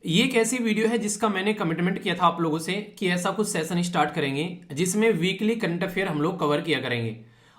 ये एक ऐसी वीडियो है जिसका मैंने कमिटमेंट किया था आप लोगों से कि ऐसा कुछ सेशन स्टार्ट करेंगे जिसमें वीकली करंट अफेयर हम लोग कवर किया करेंगे।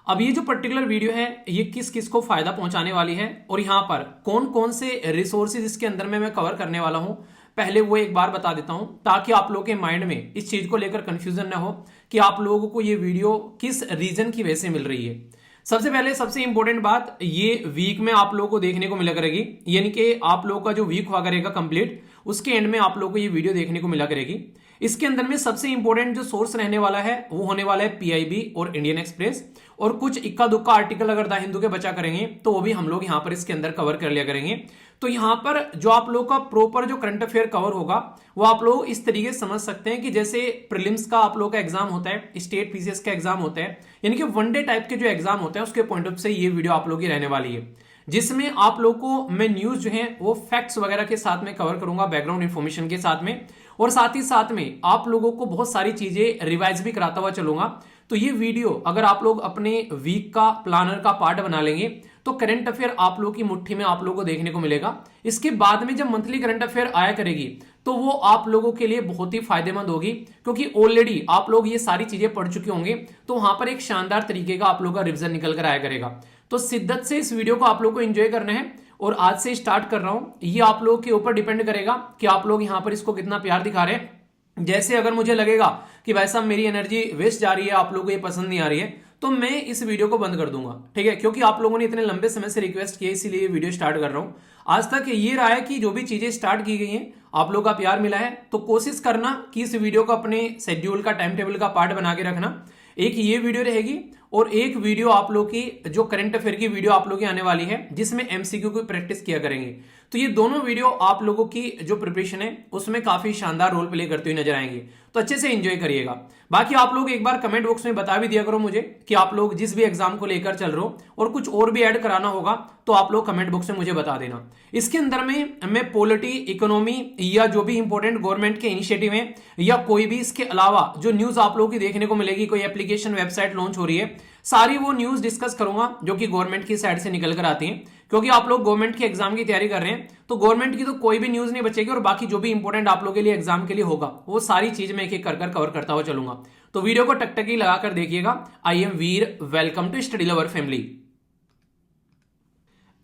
अब ये जो पर्टिकुलर वीडियो है ये किस किस को फायदा पहुंचाने वाली है और यहाँ पर कौन कौन से रिसोर्सेज इसके अंदर में मैं कवर करने वाला हूं, पहले वो एक बार बता देता हूं ताकि आप लोगों के माइंड में इस चीज को लेकर कंफ्यूजन ना हो कि आप लोगों को ये वीडियो किस रीजन की वजह से मिल रही है। सबसे पहले सबसे इंपॉर्टेंट बात, ये वीक में आप लोगों को देखने को मिला करेगी, यानी कि आप लोगों का जो वीक हुआ करेगा कंप्लीट, उसके एंड में आप लोगों को ये वीडियो देखने को मिला करेगी। इसके अंदर में सबसे इंपॉर्टेंट जो सोर्स रहने वाला है वो होने वाला है पीआईबी और इंडियन एक्सप्रेस, और कुछ इक्का दुक्का आर्टिकल अगर द हिंदू के बचा करेंगे तो वो भी हम लोग यहाँ पर इसके अंदर कवर कर लिया करेंगे। तो यहाँ पर जो आप लोग का प्रॉपर जो करंट अफेयर कवर होगा वो आप लोग इस तरीके से समझ सकते हैं कि जैसे प्रीलिम्स का आप लोग का एग्जाम होता है, स्टेट पीसीएस का एग्जाम होता है, यानी कि वनडे टाइप के जो एग्जाम होते हैं उसके पॉइंट ऑफ से ये वीडियो आप लोग की रहने वाली है, जिसमें आप लोग को मैं न्यूज जो है वो फैक्ट्स वगैरह के साथ में कवर करूंगा, बैकग्राउंड इंफॉर्मेशन के साथ में, और साथ ही साथ में आप लोगों को बहुत सारी चीजें रिवाइज भी कराता हुआ चलूंगा। तो ये वीडियो अगर आप लोग अपने वीक का प्लानर का पार्ट बना लेंगे तो करंट अफेयर आप लोग की मुट्ठी में आप लोगों को देखने को मिलेगा। इसके बाद में जब मंथली करंट अफेयर आया करेगी तो वो आप लोगों के लिए बहुत ही फायदेमंद होगी, क्योंकि ऑलरेडी आप लोग ये सारी चीजें पढ़ चुके होंगे, तो वहां पर एक शानदार तरीके का आप लोग का रिवीजन निकल कर आया करेगा। तो शिद्दत से इस वीडियो को आप लोग को एंजॉय करना है और आज से स्टार्ट कर रहा हूं। ये आप लोगों के ऊपर डिपेंड करेगा कि आप लोग यहां पर इसको कितना प्यार दिखा रहे हैं। जैसे अगर मुझे लगेगा कि भाई साहब मेरी एनर्जी वेस्ट जा रही है, आप लोगों को ये पसंद नहीं आ रही है, तो मैं इस वीडियो को बंद कर दूंगा, ठीक है, क्योंकि आप लोगों ने इतने लंबे समय से रिक्वेस्ट की है, इसीलिए ये वीडियो स्टार्ट कर रहा हूं। आज तक ये रहा है कि जो भी चीजें स्टार्ट की गई हैं आप लोग का प्यार मिला है, तो कोशिश करना कि इस वीडियो को अपने शेड्यूल का, टाइम टेबल का पार्ट बना के रखना। एक ये वीडियो रहेगी और एक वीडियो आप लोग की जो करंट अफेयर की वीडियो आप लोग की आने वाली है जिसमें एमसीक्यू की प्रैक्टिस किया करेंगे। तो ये दोनों वीडियो आप लोगों की जो प्रिपरेशन है उसमें काफी शानदार रोल प्ले करते हुए नजर आएंगे, तो अच्छे से एंजॉय करिएगा। बाकी आप लोग एक बार कमेंट बॉक्स में बता भी दिया करो मुझे कि आप लोग जिस भी एग्जाम को लेकर चल रहे हो, और कुछ और भी ऐड कराना होगा तो आप लोग कमेंट बॉक्स में मुझे बता देना। इसके अंदर में मैं पॉलिटी, इकोनॉमी या जो भी इंपॉर्टेंट गवर्नमेंट के इनिशिएटिव है या कोई भी इसके अलावा जो न्यूज आप लोगों की देखने को मिलेगी, कोई एप्लीकेशन वेबसाइट लॉन्च हो रही है, सारी वो न्यूज डिस्कस करूंगा जो कि गवर्नमेंट की साइड से निकल कर आती हैं, क्योंकि आप लोग गवर्नमेंट के एग्जाम की तैयारी कर रहे हैं तो गवर्नमेंट की तो कोई भी न्यूज नहीं बचेगी, और बाकी जो भी इंपॉर्टेंट आप लोगों के लिए एग्जाम के लिए होगा वो सारी चीज मैं एक एक कर कवर करता हुआ चलूंगा। तो वीडियो को टकटकी लगाकर देखिएगा। I am Veer, welcome to study lover family.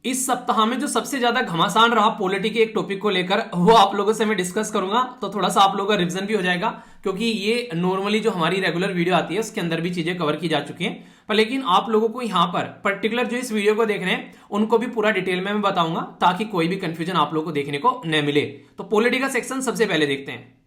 इस सप्ताह में जो सबसे ज्यादा घमासान रहा पॉलिटी के एक टॉपिक को लेकर वो आप लोगों से मैं डिस्कस करूंगा, तो थोड़ा सा आप लोगों का रिवीजन भी हो जाएगा, क्योंकि ये नॉर्मली जो हमारी रेगुलर वीडियो आती है उसके अंदर भी चीजें कवर की जा चुकी हैं, पर लेकिन आप लोगों को यहां पर पर्टिकुलर जो इस वीडियो को देख रहे हैं उनको भी पूरा डिटेल में मैं बताऊंगा ताकि कोई भी कंफ्यूजन आप लोगों को देखने को न मिले। तो पॉलिटी का सेक्शन सबसे पहले देखते हैं।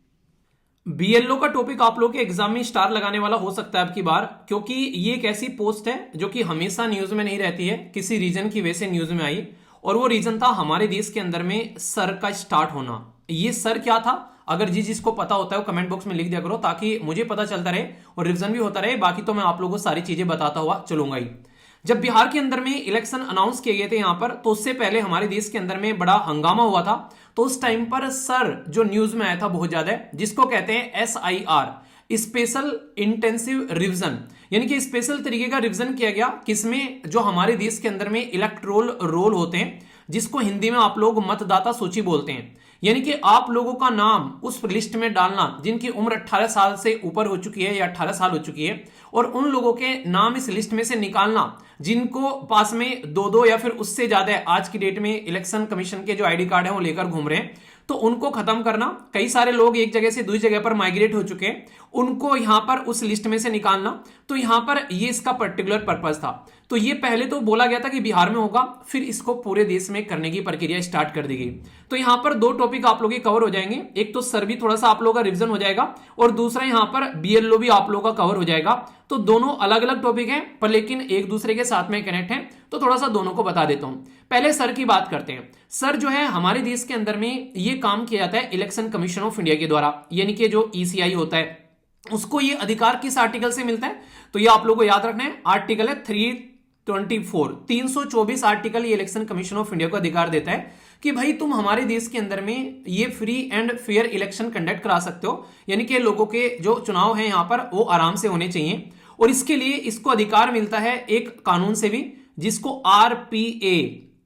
बीएलओ का टॉपिक आप लोग के एग्जाम में स्टार लगाने वाला हो सकता है अब की बार, क्योंकि ये एक ऐसी पोस्ट है जो कि हमेशा न्यूज में नहीं रहती है, किसी रीजन की वजह से न्यूज में आई, और वो रीजन था हमारे देश के अंदर में सर का स्टार्ट होना। ये सर क्या था, अगर जिसको पता होता है वो कमेंट बॉक्स में लिख दिया करो ताकि मुझे पता चलता रहे और रिवीजन भी होता रहे। बाकी तो मैं आप लोगों को सारी चीजें बताता हुआ चलूंगा ही। जब बिहार के अंदर में इलेक्शन अनाउंस किए गए थे यहां पर, तो उससे पहले हमारे देश के अंदर में बड़ा हंगामा हुआ था, तो उस टाइम पर सर जो न्यूज में आया था बहुत ज्यादा, जिसको कहते हैं SIR, स्पेशल इंटेंसिव रिवीजन, यानी कि स्पेशल तरीके का रिवीजन किया गया, किसमें जो हमारे देश के अंदर में इलेक्टोरल रोल होते हैं, जिसको हिंदी में आप लोग मतदाता सूची बोलते हैं, यानी कि आप लोगों का नाम उस लिस्ट में डालना जिनकी उम्र 18 साल से ऊपर हो चुकी है या 18 साल हो चुकी है, और उन लोगों के नाम इस लिस्ट में से निकालना जिनको पास में दो या फिर उससे ज्यादा आज की डेट में इलेक्शन कमीशन के जो आईडी कार्ड है वो लेकर घूम रहे हैं, तो उनको खत्म करना। कई सारे लोग एक जगह से दूसरी जगह पर माइग्रेट हो चुके हैं, उनको यहां पर उस लिस्ट में से निकालना, तो यहां पर ये इसका पर्टिकुलर पर्पस था। तो ये पहले तो बोला गया था कि बिहार में होगा, फिर इसको पूरे देश में करने की प्रक्रिया स्टार्ट कर दी गई। तो यहां पर दो टॉपिक आप लोग के कवर हो जाएंगे, एक तो सर भी थोड़ा सा आप लोगों का रिवीजन हो जाएगा और दूसरा यहां पर बीएलओ भी आप लोगों का कवर हो जाएगा। तो दोनों अलग अलग टॉपिक हैं पर लेकिन एक दूसरे के साथ में कनेक्ट हैं, तो थोड़ा सा दोनों को बता देता हूं। पहले सर की बात करते हैं। सर जो है हमारे देश के अंदर में ये काम किया जाता है इलेक्शन कमीशन ऑफ इंडिया के द्वारा, यानी कि जो ECI होता है उसको ये अधिकार किस आर्टिकल से मिलता है, तो ये आप लोगों को याद रखना है, आर्टिकल है 324 आर्टिकल ये इलेक्शन कमीशन ऑफ इंडिया को अधिकार देता है कि भाई तुम हमारे देश के अंदर में ये free and fair election conduct करा सकते हो, यानी कि लोगों के जो चुनाव है यहां पर वो आराम से होने चाहिए, और इसके लिए इसको अधिकार मिलता है एक कानून से भी जिसको RPA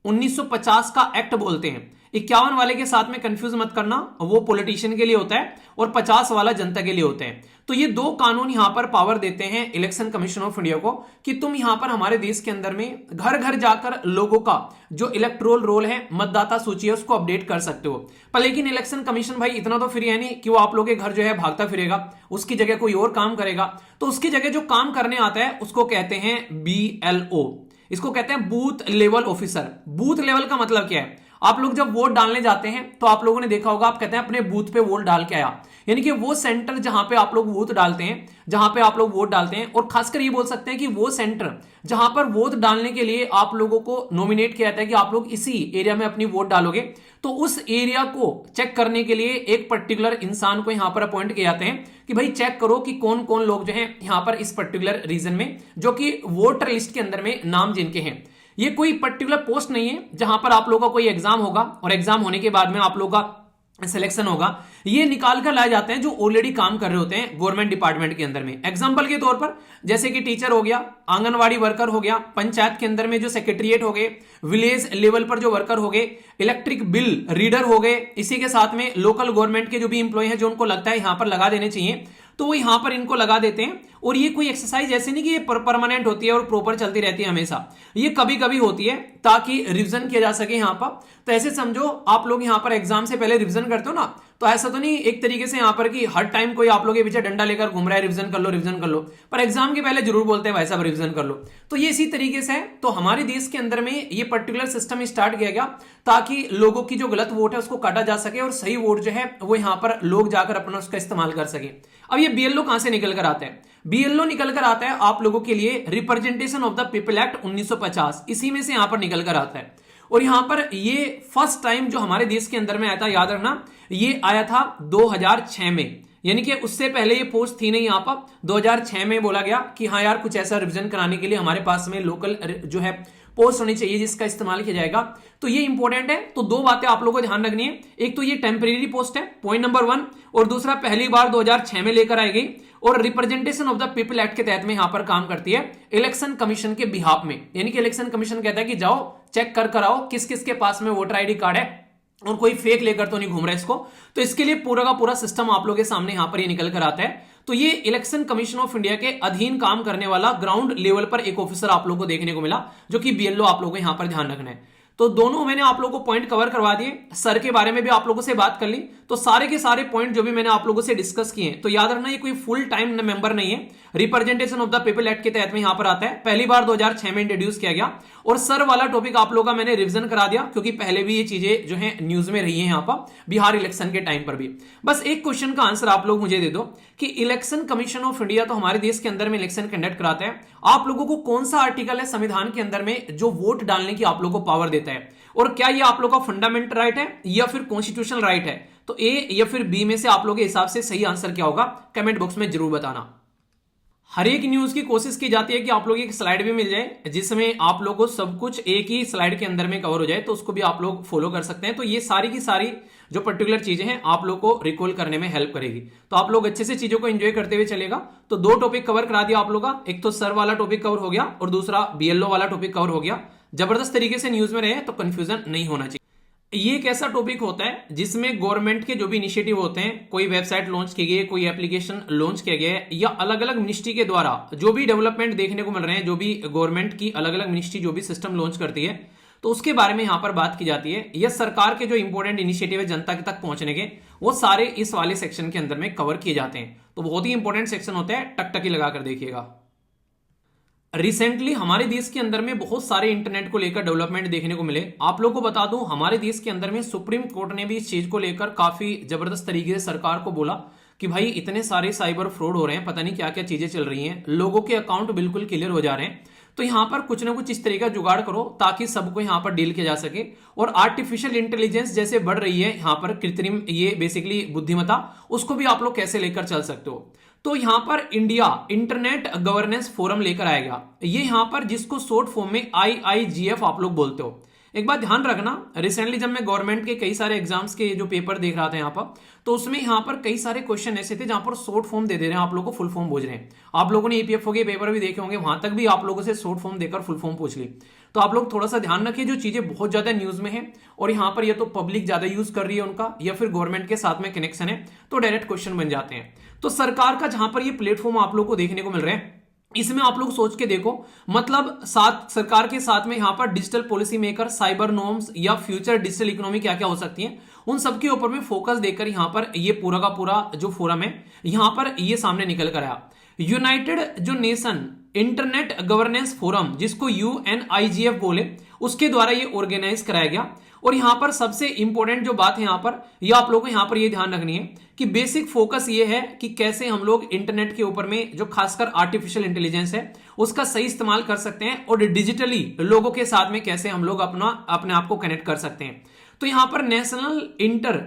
1950 का एक्ट बोलते हैं। 51 वाले के साथ में कंफ्यूज मत करना, वो पॉलिटिशियन के लिए होता है और 50 वाला जनता के लिए होता है। तो ये दो कानून यहां पर पावर देते हैं इलेक्शन कमीशन ऑफ इंडिया को कि तुम यहां पर हमारे देश के अंदर में घर घर जाकर लोगों का जो इलेक्टोरल रोल है, मतदाता सूची है, उसको अपडेट कर सकते हो। पर लेकिन इलेक्शन कमीशन भाई इतना तो फ्री है नहीं कि वो आप लोगों के घर जो है भागता फिरेगा, उसकी जगह कोई और काम करेगा। तो उसकी जगह जो काम करने आता है उसको कहते हैं BLO, इसको कहते हैं booth level officer. Booth level का मतलब क्या है? आप लोग जब वोट डालने जाते हैं तो आप लोगों ने देखा होगा, आप कहते हैं अपने बूथ पे वोट डाल के आया, यानी कि वो सेंटर जहां पे आप लोग वोट डालते हैं, जहां पे आप लोग वोट डालते हैं, और खासकर ये बोल सकते हैं कि वो सेंटर जहां पर वोट डालने के लिए आप लोगों को नॉमिनेट किया जाता है कि आप लोग इसी एरिया में अपनी वोट डालोगे, तो उस एरिया को चेक करने के लिए एक पर्टिकुलर इंसान को यहां पर अपॉइंट किए जाते हैं कि भाई चेक करो कि कौन कौन लोग जो है यहां पर इस पर्टिकुलर रीजन में, जो कि वोटर लिस्ट के अंदर में नाम जिनके हैं। ये कोई पर्टिकुलर पोस्ट नहीं है जहां पर आप लोगों का कोई एग्जाम होगा और एग्जाम होने के बाद में आप लोगों का सिलेक्शन होगा। ये निकाल कर लाए जाते हैं जो ऑलरेडी काम कर रहे होते हैं गवर्नमेंट डिपार्टमेंट के अंदर में। एग्जांपल के तौर पर जैसे कि टीचर हो गया, आंगनवाड़ी वर्कर हो गया, पंचायत के अंदर में जो सेक्रेटरीट हो गए, विलेज लेवल पर जो वर्कर हो गए, इलेक्ट्रिक बिल रीडर हो गए, इसी के साथ में लोकल गवर्नमेंट के जो भी इंप्लॉय हैं जो उनको लगता है यहां पर लगा देने चाहिए तो वो यहां पर इनको लगा देते हैं। और ये कोई एक्सरसाइज ऐसे नहीं कि ये परमानेंट होती है और प्रॉपर चलती रहती है हमेशा, ये कभी कभी होती है ताकि रिवीजन किया जा सके यहां पर। तो ऐसे समझो आप लोग यहां पर एग्जाम से पहले रिवीजन करते हो ना, तो ऐसा तो नहीं एक तरीके से यहां पर कि हर टाइम कोई आप लोग के पीछे डंडा लेकर घूम रहा है रिवीजन कर लो रिवीजन कर लो, पर एग्जाम के पहले जरूर बोलते हैं भाई साहब रिवीजन कर लो। तो ये इसी तरीके से है। तो हमारे देश के अंदर में ये पर्टिकुलर सिस्टम स्टार्ट किया गया ताकि लोगों की जो गलत वोट है उसको काटा जा सके और सही वोट जो है वो यहां पर लोग जाकर अपना उसका इस्तेमाल कर सके। अब ये BLO कहां से निकल कर आता है? BLO निकल कर आता है आप लोगों के लिए representation of the people act 1950, इसी में से यहां पर निकल कर आता है। और यहां पर ये फर्स्ट टाइम जो हमारे देश के अंदर में आया था, याद रखना ये आया था 2006 में, यानी कि उससे पहले ये पोस्ट थी नहीं। यहां पर 2006 में बोला गया कि हाँ यार कुछ ऐसा रिवीजन कराने के लिए हमारे पास में लोकल जो है पोस्ट होनी चाहिए जिसका इस्तेमाल किया जाएगा। तो ये इंपॉर्टेंट है। तो दो बातें आप लोगों को ध्यान रखनी है, एक तो ये टेम्परेरी पोस्ट है पॉइंट नंबर 1, और दूसरा पहली बार 2006 में लेकर आई गई और representation of the people act के तहत में यहां पर काम करती है इलेक्शन कमीशन के बिहाफ में। यानी कि इलेक्शन कमीशन कहता है कि जाओ चेक कर आओ किस किस के पास में वोटर ID कार्ड है और कोई फेक लेकर तो नहीं घूम रहा है इसको। तो इसके लिए पूरा का पूरा सिस्टम आप लोगों के सामने यहां पर ये निकल कर आता है। तो ये इलेक्शन कमीशन ऑफ इंडिया के अधीन काम करने वाला ग्राउंड लेवल पर एक ऑफिसर आप लोगों को देखने को मिला, जो कि BLO आप लोगों को यहां पर ध्यान रखना है। तो दोनों मैंने आप लोगों को पॉइंट कवर करवा दिए, सर के बारे में भी आप लोगों से बात कर ली। तो सारे के सारे पॉइंट जो भी मैंने आप लोगों से डिस्कस किए हैं, तो याद रखना ये कोई फुल टाइम मेंबर नहीं है, representation of the people act के तहत में यहां पर आता है। पहली बार 2006 में इंट्रोड्यूस किया गया और सर वाला टॉपिक आप लोगों का मैंने रिवीजन करा दिया क्योंकि पहले भी ये चीजें जो है न्यूज में रही है यहां पर बिहार इलेक्शन के टाइम पर भी। बस एक क्वेश्चन का आंसर आप लोग मुझे दे दो कि इलेक्शन कमीशन ऑफ इंडिया तो हमारे देश के अंदर में इलेक्शन कंडक्ट कराता है, आप लोगों को कौन सा आर्टिकल है संविधान के अंदर में जो वोट डालने की आप लोगों को पावर देता है, और क्या ये आप लोग का फंडामेंटल राइट है या फिर कॉन्स्टिट्यूशनल राइट है? तो A या फिर B में से आप लोगों के हिसाब से सही आंसर क्या होगा कमेंट बॉक्स में जरूर बताना। हर एक न्यूज की कोशिश की जाती है कि आप लोग एक स्लाइड भी मिल जाए जिसमें आप लोगों को सब कुछ एक ही स्लाइड के अंदर में कवर हो जाए, तो उसको भी आप लोग फॉलो कर सकते हैं। तो ये सारी की सारी जो पर्टिकुलर चीजें हैं आप लोग को रिकॉल करने में हेल्प करेगी, तो आप लोग अच्छे से चीजों को एंजॉय करते हुए चलेगा। तो दो टॉपिक कवर करा दिया आप लोग का, एक तो सर वाला टॉपिक कवर हो गया और दूसरा BLO वाला टॉपिक कवर हो गया। जबरदस्त तरीके से न्यूज में रहे तो कंफ्यूजन नहीं होना चाहिए। ये एक ऐसा टॉपिक होता है जिसमें गवर्नमेंट के जो भी इनिशिएटिव होते हैं, कोई वेबसाइट लॉन्च की गई, कोई एप्लीकेशन लॉन्च किया गया है, या अलग अलग मिनिस्ट्री के द्वारा जो भी डेवलपमेंट देखने को मिल रहे हैं, जो भी गवर्नमेंट की अलग अलग मिनिस्ट्री जो भी सिस्टम लॉन्च करती है, तो उसके बारे में यहां पर बात की जाती है। यह सरकार के जो इंपॉर्टेंट इनिशिएटिव है जनता के तक पहुंचने के, वो सारे इस वाले सेक्शन के अंदर में कवर किए जाते हैं। तो बहुत ही इंपॉर्टेंट सेक्शन होता है, टकटकी लगाकर देखिएगा। रिसेंटली हमारे देश के अंदर में बहुत सारे इंटरनेट को लेकर डेवलपमेंट देखने को मिले। आप लोगों को बता दूं, हमारे देश के अंदर में सुप्रीम कोर्ट ने भी इस चीज को लेकर काफी जबरदस्त तरीके से सरकार को बोला कि भाई इतने सारे साइबर फ्रॉड हो रहे हैं, पता नहीं क्या क्या चीजें चल रही हैं, लोगों के अकाउंट बिल्कुल क्लियर हो जा रहे हैं, तो यहां पर कुछ ना कुछ इस तरीके का जुगाड़ करो ताकि सबको यहां पर डील किया जा सके। और आर्टिफिशियल इंटेलिजेंस जैसे बढ़ रही है यहां पर, कृत्रिम ये बेसिकली बुद्धिमत्ता, उसको भी आप लोग कैसे लेकर चल सकते हो। तो यहां पर इंडिया इंटरनेट गवर्नेंस फोरम लेकर आएगा, ये यहां पर जिसको शॉर्ट फॉर्म में IIGF आप लोग बोलते हो। एक बात ध्यान रखना, रिसेंटली जब मैं गवर्नमेंट के कई सारे एग्जाम्स के जो पेपर देख रहा था यहाँ पर, तो उसमें यहाँ पर कई सारे क्वेश्चन ऐसे थे जहां पर शॉर्ट फॉर्म दे रहे हैं, आप लोगों को फुल फॉर्म पूछ रहे हैं। आप लोगों ने ईपीएफओ के पेपर भी देखे होंगे, वहां तक भी आप लोगों से शॉर्ट फॉर्म देकर फुल फॉर्म पूछ ली। तो आप लोग थोड़ा सा ध्यान रखिए, जो चीजें बहुत ज्यादा न्यूज में है और यहाँ पर या तो पब्लिक ज्यादा यूज कर रही है उनका, या फिर गवर्नमेंट के साथ में कनेक्शन है, तो डायरेक्ट क्वेश्चन बन जाते हैं। तो सरकार का जहां पर ये प्लेटफॉर्म आप लोग को देखने को मिल रहा है, इसमें आप लोग सोच के देखो, मतलब साथ सरकार के साथ में यहां पर digital policy maker, cyber norms या फ्यूचर डिजिटल इकोनॉमी क्या क्या हो सकती है, उन सब के ऊपर में फोकस देकर यहां पर ये पूरा का पूरा जो फोरम है यहां पर ये सामने निकल कर आया। यूनाइटेड जो नेशन इंटरनेट गवर्नेंस फोरम, जिसको UNIGF बोले, उसके द्वारा ये ऑर्गेनाइज कराया गया। और यहां पर सबसे इंपॉर्टेंट जो बात है यहां पर, ये आप लोगों को यहां पर ये ध्यान रखनी है कि बेसिक फोकस ये है कि कैसे हम लोग इंटरनेट के ऊपर में जो खासकर आर्टिफिशियल इंटेलिजेंस है उसका सही इस्तेमाल कर सकते हैं, और डिजिटली लोगों के साथ में कैसे हम लोग अपने आप को कनेक्ट कर सकते हैं। तो यहां पर नेशनल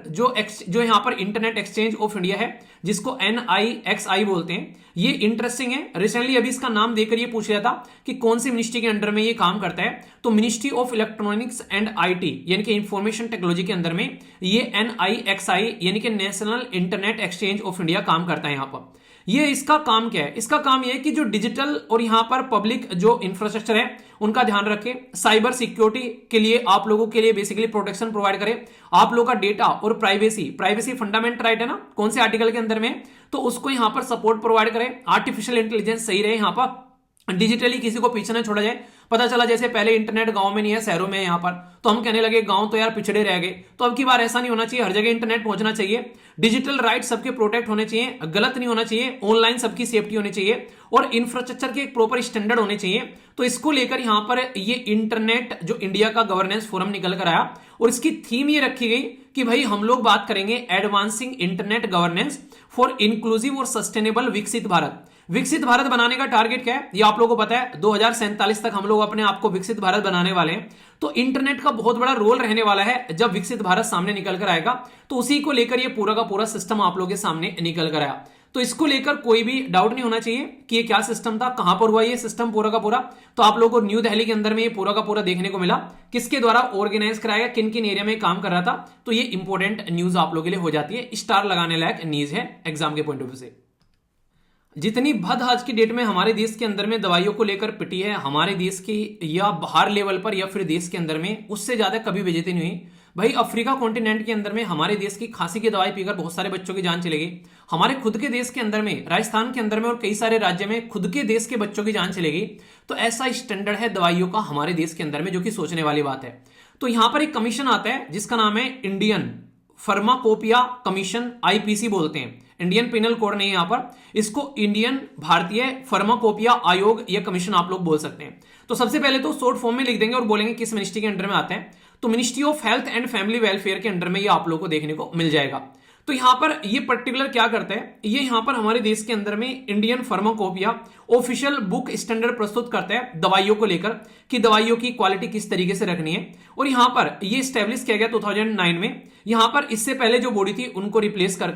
जो यहां पर इंटरनेट एक्सचेंज ऑफ इंडिया है, जिसको NIXI बोलते हैं, ये इंटरेस्टिंग है। रिसेंटली अभी इसका नाम देकर ये पूछ लिया था कि कौन सी मिनिस्ट्री के अंडर में ये काम करता है, तो ministry of electronics and IT यानी कि इंफॉर्मेशन टेक्नोलॉजी के अंदर में ये NIXI यानी कि national internet exchange of India काम करता है। यहां पर ये इसका काम क्या है, इसका काम यह है कि जो डिजिटल और यहां पर पब्लिक जो इंफ्रास्ट्रक्चर है उनका ध्यान रखें, साइबर सिक्योरिटी के लिए आप लोगों के लिए बेसिकली प्रोटेक्शन प्रोवाइड करें, आप लोगों का डेटा और प्राइवेसी फंडामेंटल राइट है ना, कौन से आर्टिकल के अंदर में, तो उसको यहां पर सपोर्ट प्रोवाइड करें, आर्टिफिशियल इंटेलिजेंस सही रहे, यहां पर डिजिटली किसी को पीछे न छोड़ा जाए। पता चला जैसे पहले इंटरनेट गांव में नहीं है, शहरों में है, यहां पर तो हम कहने लगे गांव तो यार पिछड़े रह गए, तो अब की बार ऐसा नहीं होना चाहिए, हर जगह इंटरनेट पहुंचना चाहिए, डिजिटल राइट सबके प्रोटेक्ट होने चाहिए, गलत नहीं होना चाहिए, ऑनलाइन सबकी सेफ्टी होनी चाहिए, और इंफ्रास्ट्रक्चर के एक प्रॉपर स्टैंडर्ड होने चाहिए। तो इसको लेकर यहां पर ये इंटरनेट जो इंडिया का गवर्नेंस फोरम निकल कर आया, और इसकी थीम ये रखी गई कि भाई हम लोग बात करेंगे advancing internet governance for inclusive और सस्टेनेबल विकसित भारत। विकसित भारत बनाने का टारगेट क्या है, ये आप लोगों को पता है, 2047 तक हम लोग अपने आप को विकसित भारत बनाने वाले हैं। तो इंटरनेट का बहुत बड़ा रोल रहने वाला है जब विकसित भारत सामने निकल कर आएगा, तो उसी को लेकर ये पूरा का पूरा सिस्टम आप लोगों के सामने निकल कर आया। तो इसको लेकर कोई भी डाउट नहीं होना चाहिए कि ये क्या सिस्टम था, कहां पर हुआ ये सिस्टम पूरा का पूरा। तो आप लोगों को न्यू दिल्ली के अंदर में ये पूरा का पूरा देखने को मिला, किसके द्वारा ऑर्गेनाइज कराया, किन किन एरिया में काम कर रहा था। तो ये इंपॉर्टेंट न्यूज आप लोगों के लिए हो जाती है, स्टार लगाने लायक न्यूज है एग्जाम के पॉइंट ऑफ व्यू से। जितनी भद आज की डेट में हमारे देश के अंदर में दवाइयों को लेकर पिटी है हमारे देश की, या बाहर लेवल पर या फिर देश के अंदर में, उससे ज्यादा कभी बेइज्जती नहीं हुई भाई। अफ्रीका कॉन्टिनेंट के अंदर में हमारे देश की खांसी की दवाई पीकर बहुत सारे बच्चों की जान चली गई। हमारे खुद के देश के अंदर में, राजस्थान के अंदर में और कई सारे राज्य में खुद के देश के बच्चों की जान चली गई। तो ऐसा स्टैंडर्ड है दवाइयों का हमारे देश के अंदर में, जो कि सोचने वाली बात है। तो यहां पर एक कमीशन आता है जिसका नाम है इंडियन फार्माकोपिया कमीशन, IPC बोलते हैं, इंडियन पिनल कोड नहीं है यहां पर, इसको इंडियन भारतीय फार्माकोपिया आयोग या कमीशन आप लोग बोल सकते हैं। तो सबसे पहले तो शॉर्ट फॉर्म में लिख देंगे और बोलेंगे किस मिनिस्ट्री के अंडर में आते हैं, तो ministry of health and family welfare के अंडर में ये आप लोग को देखने को मिल जाएगा। तो यहां पर ये पर्टिकुलर क्या करता है, ये यहां पर हमारे देश के अंदर में Indian pharmacopoeia official book standard प्रस्तुत करता है दवाइयों को लेकर, कि दवाइयों की क्वालिटी किस तरीके से रखनी है। और यहां पर ये स्टैब्लिश किया गया 2009 में, यहां पर इससे पहले जो बॉडी थी उनको रिप्लेस कर,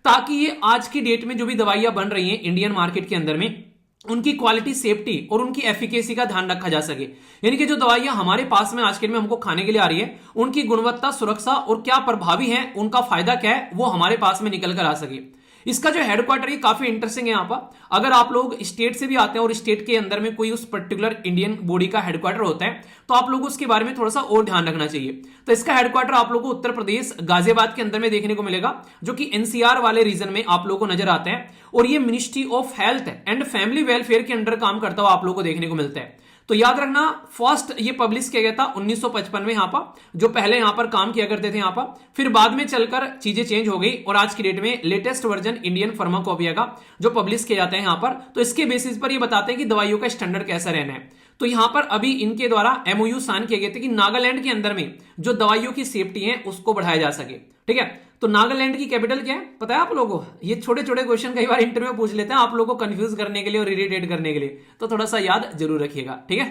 ताकि ये आज की डेट में जो भी दवाइयां बन रही हैं इंडियन मार्केट के अंदर में, उनकी क्वालिटी, सेफ्टी और उनकी एफिकेसी का ध्यान रखा जा सके। यानी कि जो दवाइयां हमारे पास में आज के दिन में हमको खाने के लिए आ रही है, उनकी गुणवत्ता, सुरक्षा और क्या प्रभावी है, उनका फायदा क्या है, वो हमारे पास में निकल कर आ सके। इसका जो हेडक्वार्टर है काफी इंटरेस्टिंग है। यहां पर अगर आप लोग स्टेट से भी आते हैं और स्टेट के अंदर में कोई उस पर्टिकुलर इंडियन बॉडी का हेडक्वार्टर होता है, तो आप लोगों को उसके बारे में थोड़ा सा और ध्यान रखना चाहिए। तो इसका हेडक्वार्टर आप लोगों को उत्तर प्रदेश गाजियाबाद के अंदर में देखने को मिलेगा, जो कि NCR वाले रीजन में आप लोगों को नजर आता है। और ये ministry of health and family welfare के अंडर काम करता हुआ आप लोगों को देखने को मिलता है। तो याद रखना, फर्स्ट ये पब्लिश किया गया था 1955 में, यहां पर जो पहले यहां पर काम किया करते थे यहां पर, फिर बाद में चलकर चीजें चेंज हो गई और आज की डेट में लेटेस्ट वर्जन इंडियन फार्माकोपिया का जो पब्लिश किया जाता है यहां पर, तो इसके बेसिस पर ये बताते हैं कि दवाइयों का स्टैंडर्ड कैसा रहना है। तो यहां पर अभी इनके द्वारा MOU साइन किए गए थे कि नागालैंड के अंदर में जो दवाइयों की सेफ्टी है उसको बढ़ाया जा सके। ठीक है, तो नागालैंड की कैपिटल क्या है पता है आप लोगों को? ये छोटे छोटे क्वेश्चन कई बार इंटरव्यू में पूछ लेते हैं आप लोगों को कंफ्यूज करने के लिए और इरिटेट करने के लिए, तो थोड़ा सा याद जरूर रखिएगा। ठीक है,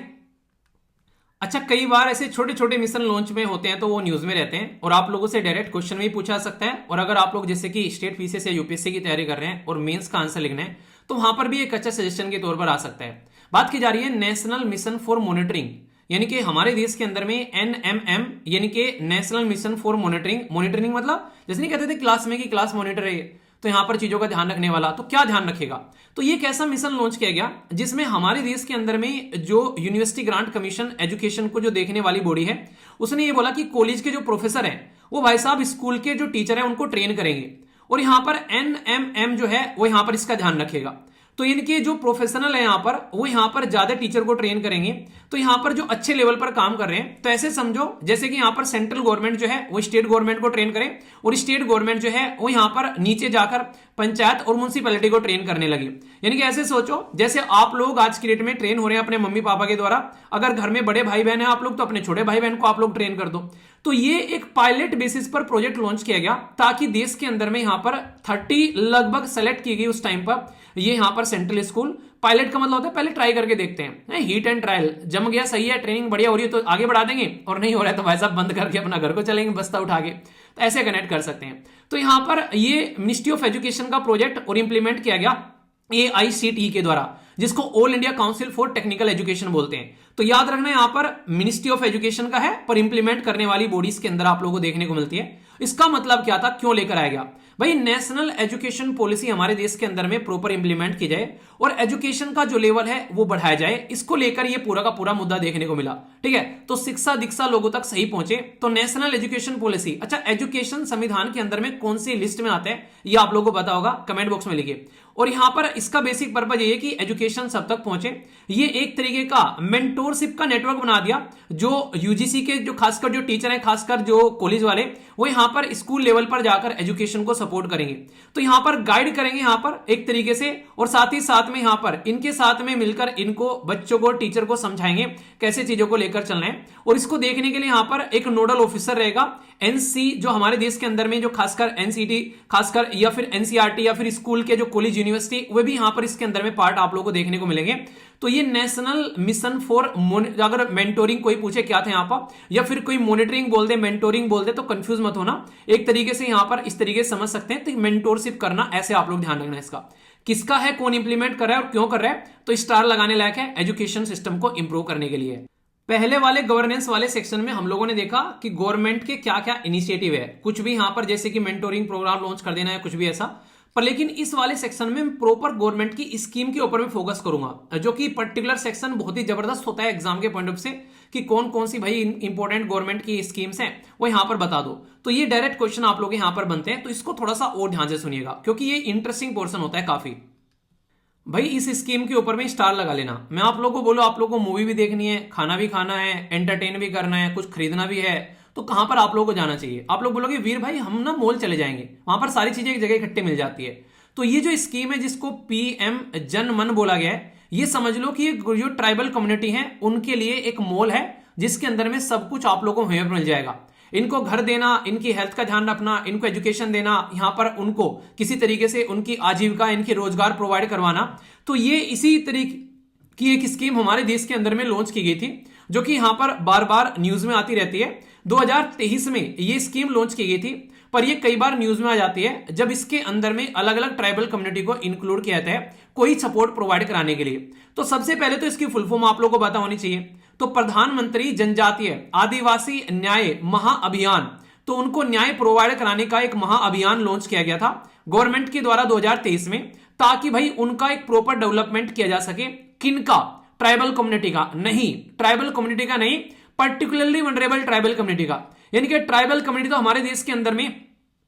अच्छा, कई बार ऐसे छोटे छोटे मिशन लॉन्च में होते हैं तो वो न्यूज में रहते हैं और आप लोगों से डायरेक्ट क्वेश्चन भी पूछा सकता है। और अगर आप लोग जैसे कि स्टेट पीसीएस या यूपीएससी की तैयारी कर रहे हैं और मेंस का आंसर लिखना है, तो वहां पर भी एक अच्छा सजेशन के तौर पर आ सकता है। बात की जा रही है नेशनल मिशन फॉर मॉनिटरिंग, यानी कि हमारे देश के अंदर में NMM यानी कि national mission for monitoring, monitoring मतलब जैसे नहीं कहते थे क्लास में कि क्लास मॉनिटर है, तो यहां पर चीजों का ध्यान रखने वाला, तो क्या ध्यान रखेगा। तो ये एक ऐसा मिशन लॉन्च किया गया जिसमें हमारे देश के अंदर में जो यूनिवर्सिटी ग्रांट कमीशन एजुकेशन को जो देखने वाली बॉडी है, उसने ये बोला कि कॉलेज के जो प्रोफेसर हैं वो भाई साहब स्कूल के जो टीचर हैं उनको ट्रेन करेंगे, और यहां पर NMM जो है वो यहां पर इसका ध्यान रखेगा। तो इनके जो प्रोफेशनल है यहां पर वो यहां पर ज्यादा टीचर को ट्रेन करेंगे। तो यहां पर जो अच्छे लेवल पर काम कर रहे हैं, तो ऐसे समझो जैसे कि यहां पर सेंट्रल गवर्नमेंट जो है वो स्टेट गवर्नमेंट को ट्रेन करे, और स्टेट गवर्नमेंट जो है वो यहां पर नीचे जाकर पंचायत और म्युनिसिपैलिटी को ट्रेन करने लगी। यानी कि ऐसे सोचो जैसे आप लोग आज की डेट में ट्रेन हो रहे हैं अपने मम्मी पापा के द्वारा, अगर घर में बड़े भाई बहन है आप लोग तो अपने छोटे भाई बहन को आप लोग ट्रेन कर दो। तो ये एक पायलट बेसिस पर प्रोजेक्ट लॉन्च किया गया ताकि देश के अंदर में यहां पर 30 लगभग सेलेक्ट की गई उस टाइम पर, ये यहां पर सेंट्रल स्कूल। पायलट का मतलब होता है पहले ट्राई करके देखते हैं, हीट एंड ट्रायल, जम गया सही है, ट्रेनिंग बढ़िया हो रही है तो आगे बढ़ा देंगे, और नहीं हो रहा है तो भाई साहब बंद करके अपना घर को चलेंगे बस्ता उठा के। तो ऐसे कनेक्ट कर सकते हैं। तो यहां पर ये मिनिस्ट्री ऑफ एजुकेशन का प्रोजेक्ट और इंप्लीमेंट किया गया AICTE के द्वारा, जिसको all India council for technical education बोलते हैं। तो याद रखना यहां पर मिनिस्ट्री ऑफ एजुकेशन का है, पर इंप्लीमेंट करने वाली बॉडीज के अंदर आप लोगों को देखने को मिलती है। इसका मतलब क्या था, क्यों लेकर आया गया भाई, नेशनल एजुकेशन पॉलिसी हमारे देश के अंदर में प्रॉपर इंप्लीमेंट की जाए और एजुकेशन का जो लेवल है वो बढ़ाया जाए, इसको लेकर ये पूरा का पूरा मुद्दा देखने को मिला। ठीक है, तो शिक्षा दीक्षा लोगों तक सही पहुंचे। तो नेशनल एजुकेशन पॉलिसी, अच्छा एजुकेशन संविधान के अंदर में कौन सी लिस्ट में आता है ये आप लोगों को पता होगा, कमेंट बॉक्स में लिखिए। और यहां पर इसका बेसिक पर्पज ये है कि एजुकेशन सब तक पहुंचे। ये एक तरीके का मेंटोरशिप का नेटवर्क बना दिया, जो यूजीसी के जो खासकर जो टीचर हैं, खासकर जो कॉलेज वाले, वो यहां पर स्कूल लेवल पर जाकर एजुकेशन को सपोर्ट करेंगे। तो यहां पर गाइड करेंगे यहां पर एक तरीके से, और साथ ही साथ में यहां पर इनके साथ में मिलकर इनको बच्चों को टीचर को समझाएंगे कैसे चीजों को लेकर चलना है। और इसको देखने के लिए यहां पर एक नोडल ऑफिसर रहेगा, एनसी, जो हमारे देश के अंदर में जो खासकर एनसीटी खासकर या फिर एनसीईआरटी या फिर स्कूल के जो कॉलेज यूनिवर्सिटी, वे भी यहां पर इसके अंदर में पार्ट आप लोगों को देखने को मिलेंगे। तो ये नेशनल मिशन फॉर, अगर मेंटोरिंग कोई पूछे क्या था यहां पर, या फिर कोई मॉनिटरिंग बोल दे, मेंटोरिंग बोल दे, तो कंफ्यूज मत होना, एक तरीके से यहां पर इस तरीके से समझ सकते हैं। तो मेंटोरशिप करना, ऐसे आप लोग ध्यान रखना इसका, किसका है, कौन इंप्लीमेंट कर रहा है और क्यों कर रहा है। तो स्टार लगाने लायक है, एजुकेशन सिस्टम को इंप्रूव करने के लिए। पहले वाले गवर्नेंस वाले सेक्शन में हम लोगों ने देखा कि गवर्नमेंट के क्या क्या इनिशिएटिव है, कुछ भी यहां पर जैसे कि मेंटोरिंग प्रोग्राम लॉन्च कर देना है, कुछ भी ऐसा। पर लेकिन इस वाले सेक्शन में प्रॉपर गवर्नमेंट की स्कीम के ऊपर में फोकस करूंगा, जो कि पर्टिकुलर सेक्शन बहुत ही जबरदस्त होता है एग्जाम के पॉइंट ऑफ से, कि कौन कौन सी भाई इंपॉर्टेंट गवर्नमेंट की स्कीम्स हैं वो यहां पर बता दो। तो ये डायरेक्ट क्वेश्चन आप लोग यहां पर बनते हैं, तो इसको थोड़ा सा और ध्यान से सुनिएगा क्योंकि ये इंटरेस्टिंग पोर्शन होता है काफी। भाई इस स्कीम के ऊपर में स्टार लगा लेना। मैं आप लोगों को बोलो, आप लोगों को मूवी भी देखनी है, खाना भी खाना है, एंटरटेन भी करना है, कुछ खरीदना भी है, तो कहां पर आप लोगों को जाना चाहिए। आप लोग बोलोगे वीर भाई हम ना मॉल चले जाएंगे, वहां पर सारी चीजें एक जगह इकट्ठे मिल जाती है। तो ये जो स्कीम है जिसको PM जन मन बोला गया है, ये समझ लो कि जो ट्राइबल कम्युनिटी है उनके लिए एक मॉल है जिसके अंदर में सब कुछ आप लोगों को वहीं पर मिल जाएगा। इनको घर देना, इनकी हेल्थ का ध्यान रखना, इनको एजुकेशन देना, यहां पर उनको किसी तरीके से उनकी आजीविका, इनकी रोजगार प्रोवाइड करवाना। तो ये इसी तरीके की एक स्कीम हमारे देश के अंदर में लॉन्च की गई थी, जो कि यहां पर बार बार न्यूज में आती रहती है। 2023 में ये स्कीम लॉन्च की गई थी, पर ये कई बार न्यूज में आ जाती है जब इसके अंदर में अलग अलग ट्राइबल कम्युनिटी को इंक्लूड किया जाता है कोई सपोर्ट प्रोवाइड कराने के लिए। तो सबसे पहले तो इसकी फुल फॉर्म आप लोगों को पता होनी चाहिए। तो प्रधानमंत्री जनजातीय आदिवासी न्याय महाअभियान, तो उनको न्याय प्रोवाइड कराने का एक महाअभियान लॉन्च किया गया था गवर्नमेंट के द्वारा 2023 में, ताकि भाई उनका एक प्रॉपर डेवलपमेंट किया जा सके। किनका? ट्राइबल कम्युनिटी का। नहीं, ट्राइबल कम्युनिटी का नहीं, पर्टिकुलरली वनरेबल ट्राइबल कम्युनिटी का। यानी कि ट्राइबल कम्युनिटी तो हमारे देश के अंदर में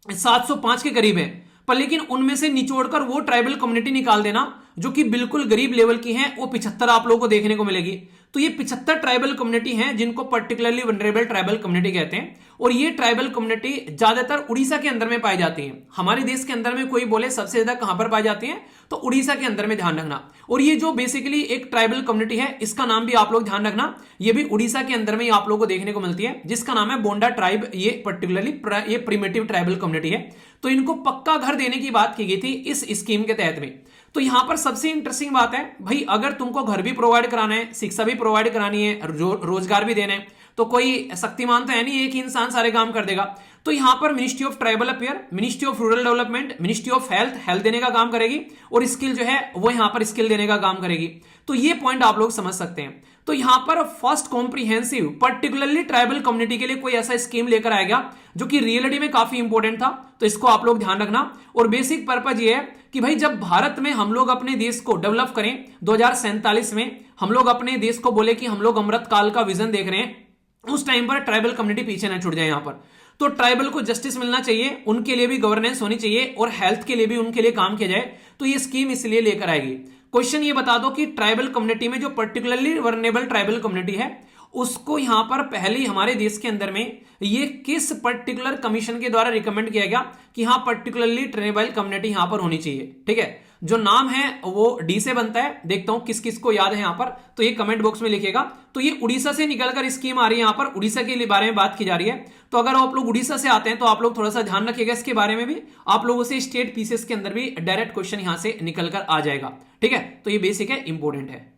705 के करीब है, पर लेकिन उनमें से निचोड़कर वो ट्राइबल कम्युनिटी निकाल देना जो कि बिल्कुल गरीब लेवल की है, वो 75 आप लोगों को देखने को मिलेगी। तो ये 75 ट्राइबल कम्युनिटी हैं जिनको पर्टिकुलरली वनरेबल ट्राइबल कम्युनिटी कहते हैं, और ये ट्राइबल कम्युनिटी ज्यादातर उड़ीसा के अंदर में पाई जाती है। हमारे देश के अंदर में कोई बोले सबसे ज्यादा कहां पर पाई जाती है, तो उड़ीसा के अंदर में, ध्यान रखना। और ये जो बेसिकली एक ट्राइबल कम्युनिटी है, इसका नाम भी आप लोग ध्यान रखना, ये भी उड़ीसा के अंदर में आप लोगों को देखने को मिलती है, जिसका नाम है बोंडा ट्राइब। ये पर्टिकुलरली ये प्रिमिटिव ट्राइबल कम्युनिटी है। तो इनको पक्का घर देने की बात की गई थी इस स्कीम के तहत में। तो यहां पर सबसे इंटरेस्टिंग बात है भाई, अगर तुमको घर भी प्रोवाइड कराना है, शिक्षा भी प्रोवाइड करानी है, रोजगार भी देना है, तो कोई शक्तिमान तो है नहीं एक ही इंसान सारे काम कर देगा। तो यहां पर ministry of tribal affair, ministry of rural development, ministry of health, health देने का काम करेगी, और स्किल जो है वो यहां पर स्किल देने का काम करेगी। तो ये पॉइंट आप लोग समझ सकते हैं। तो यहां पर first comprehensive particularly tribal community के लिए कोई ऐसा स्कीम लेकर आएगा जो कि रियलिटी में काफी इंपॉर्टेंट था, तो इसको आप लोग ध्यान रखना। और बेसिक पर्पज ये है कि भाई जब भारत में हम लोग अपने देश को डेवलप करें 2047 में, हम लोग अपने देश को बोले कि हम लोग अमृत काल का विजन देख रहे हैं, उस टाइम पर ट्राइबल कम्युनिटी पीछे ना छूट जाए। यहां पर तो ट्राइबल को जस्टिस मिलना चाहिए, उनके लिए भी गवर्नेंस होनी चाहिए, और हेल्थ के लिए भी उनके लिए काम किया जाए। तो ये स्कीम इसलिए लेकर आएगी। क्वेश्चन ये बता दो कि ट्राइबल कम्युनिटी में जो पर्टिकुलरली वर्नेबल ट्राइबल कम्युनिटी है, उसको यहां पर पहले ही हमारे देश के अंदर में ये किस पर्टिकुलर कमीशन के द्वारा रिकमेंड किया गया कि हाँ पर्टिकुलरली ट्राइबल कम्युनिटी यहां पर होनी चाहिए। ठीक है, जो नाम है वो डी से बनता है। देखता हूं किस किस को याद है यहां पर, तो ये कमेंट बॉक्स में लिखेगा। तो ये उड़ीसा से निकलकर स्कीम आ रही है, यहां पर उड़ीसा के बारे में बात की जा रही है। तो अगर आप लोग उड़ीसा से आते हैं तो आप लोग थोड़ा सा ध्यान रखिएगा इसके बारे में भी, आप लोगों से स्टेट पीसेस के अंदर भी डायरेक्ट क्वेश्चन यहां से निकलकर आ जाएगा। ठीक है, तो ये बेसिक है, इंपॉर्टेंट है।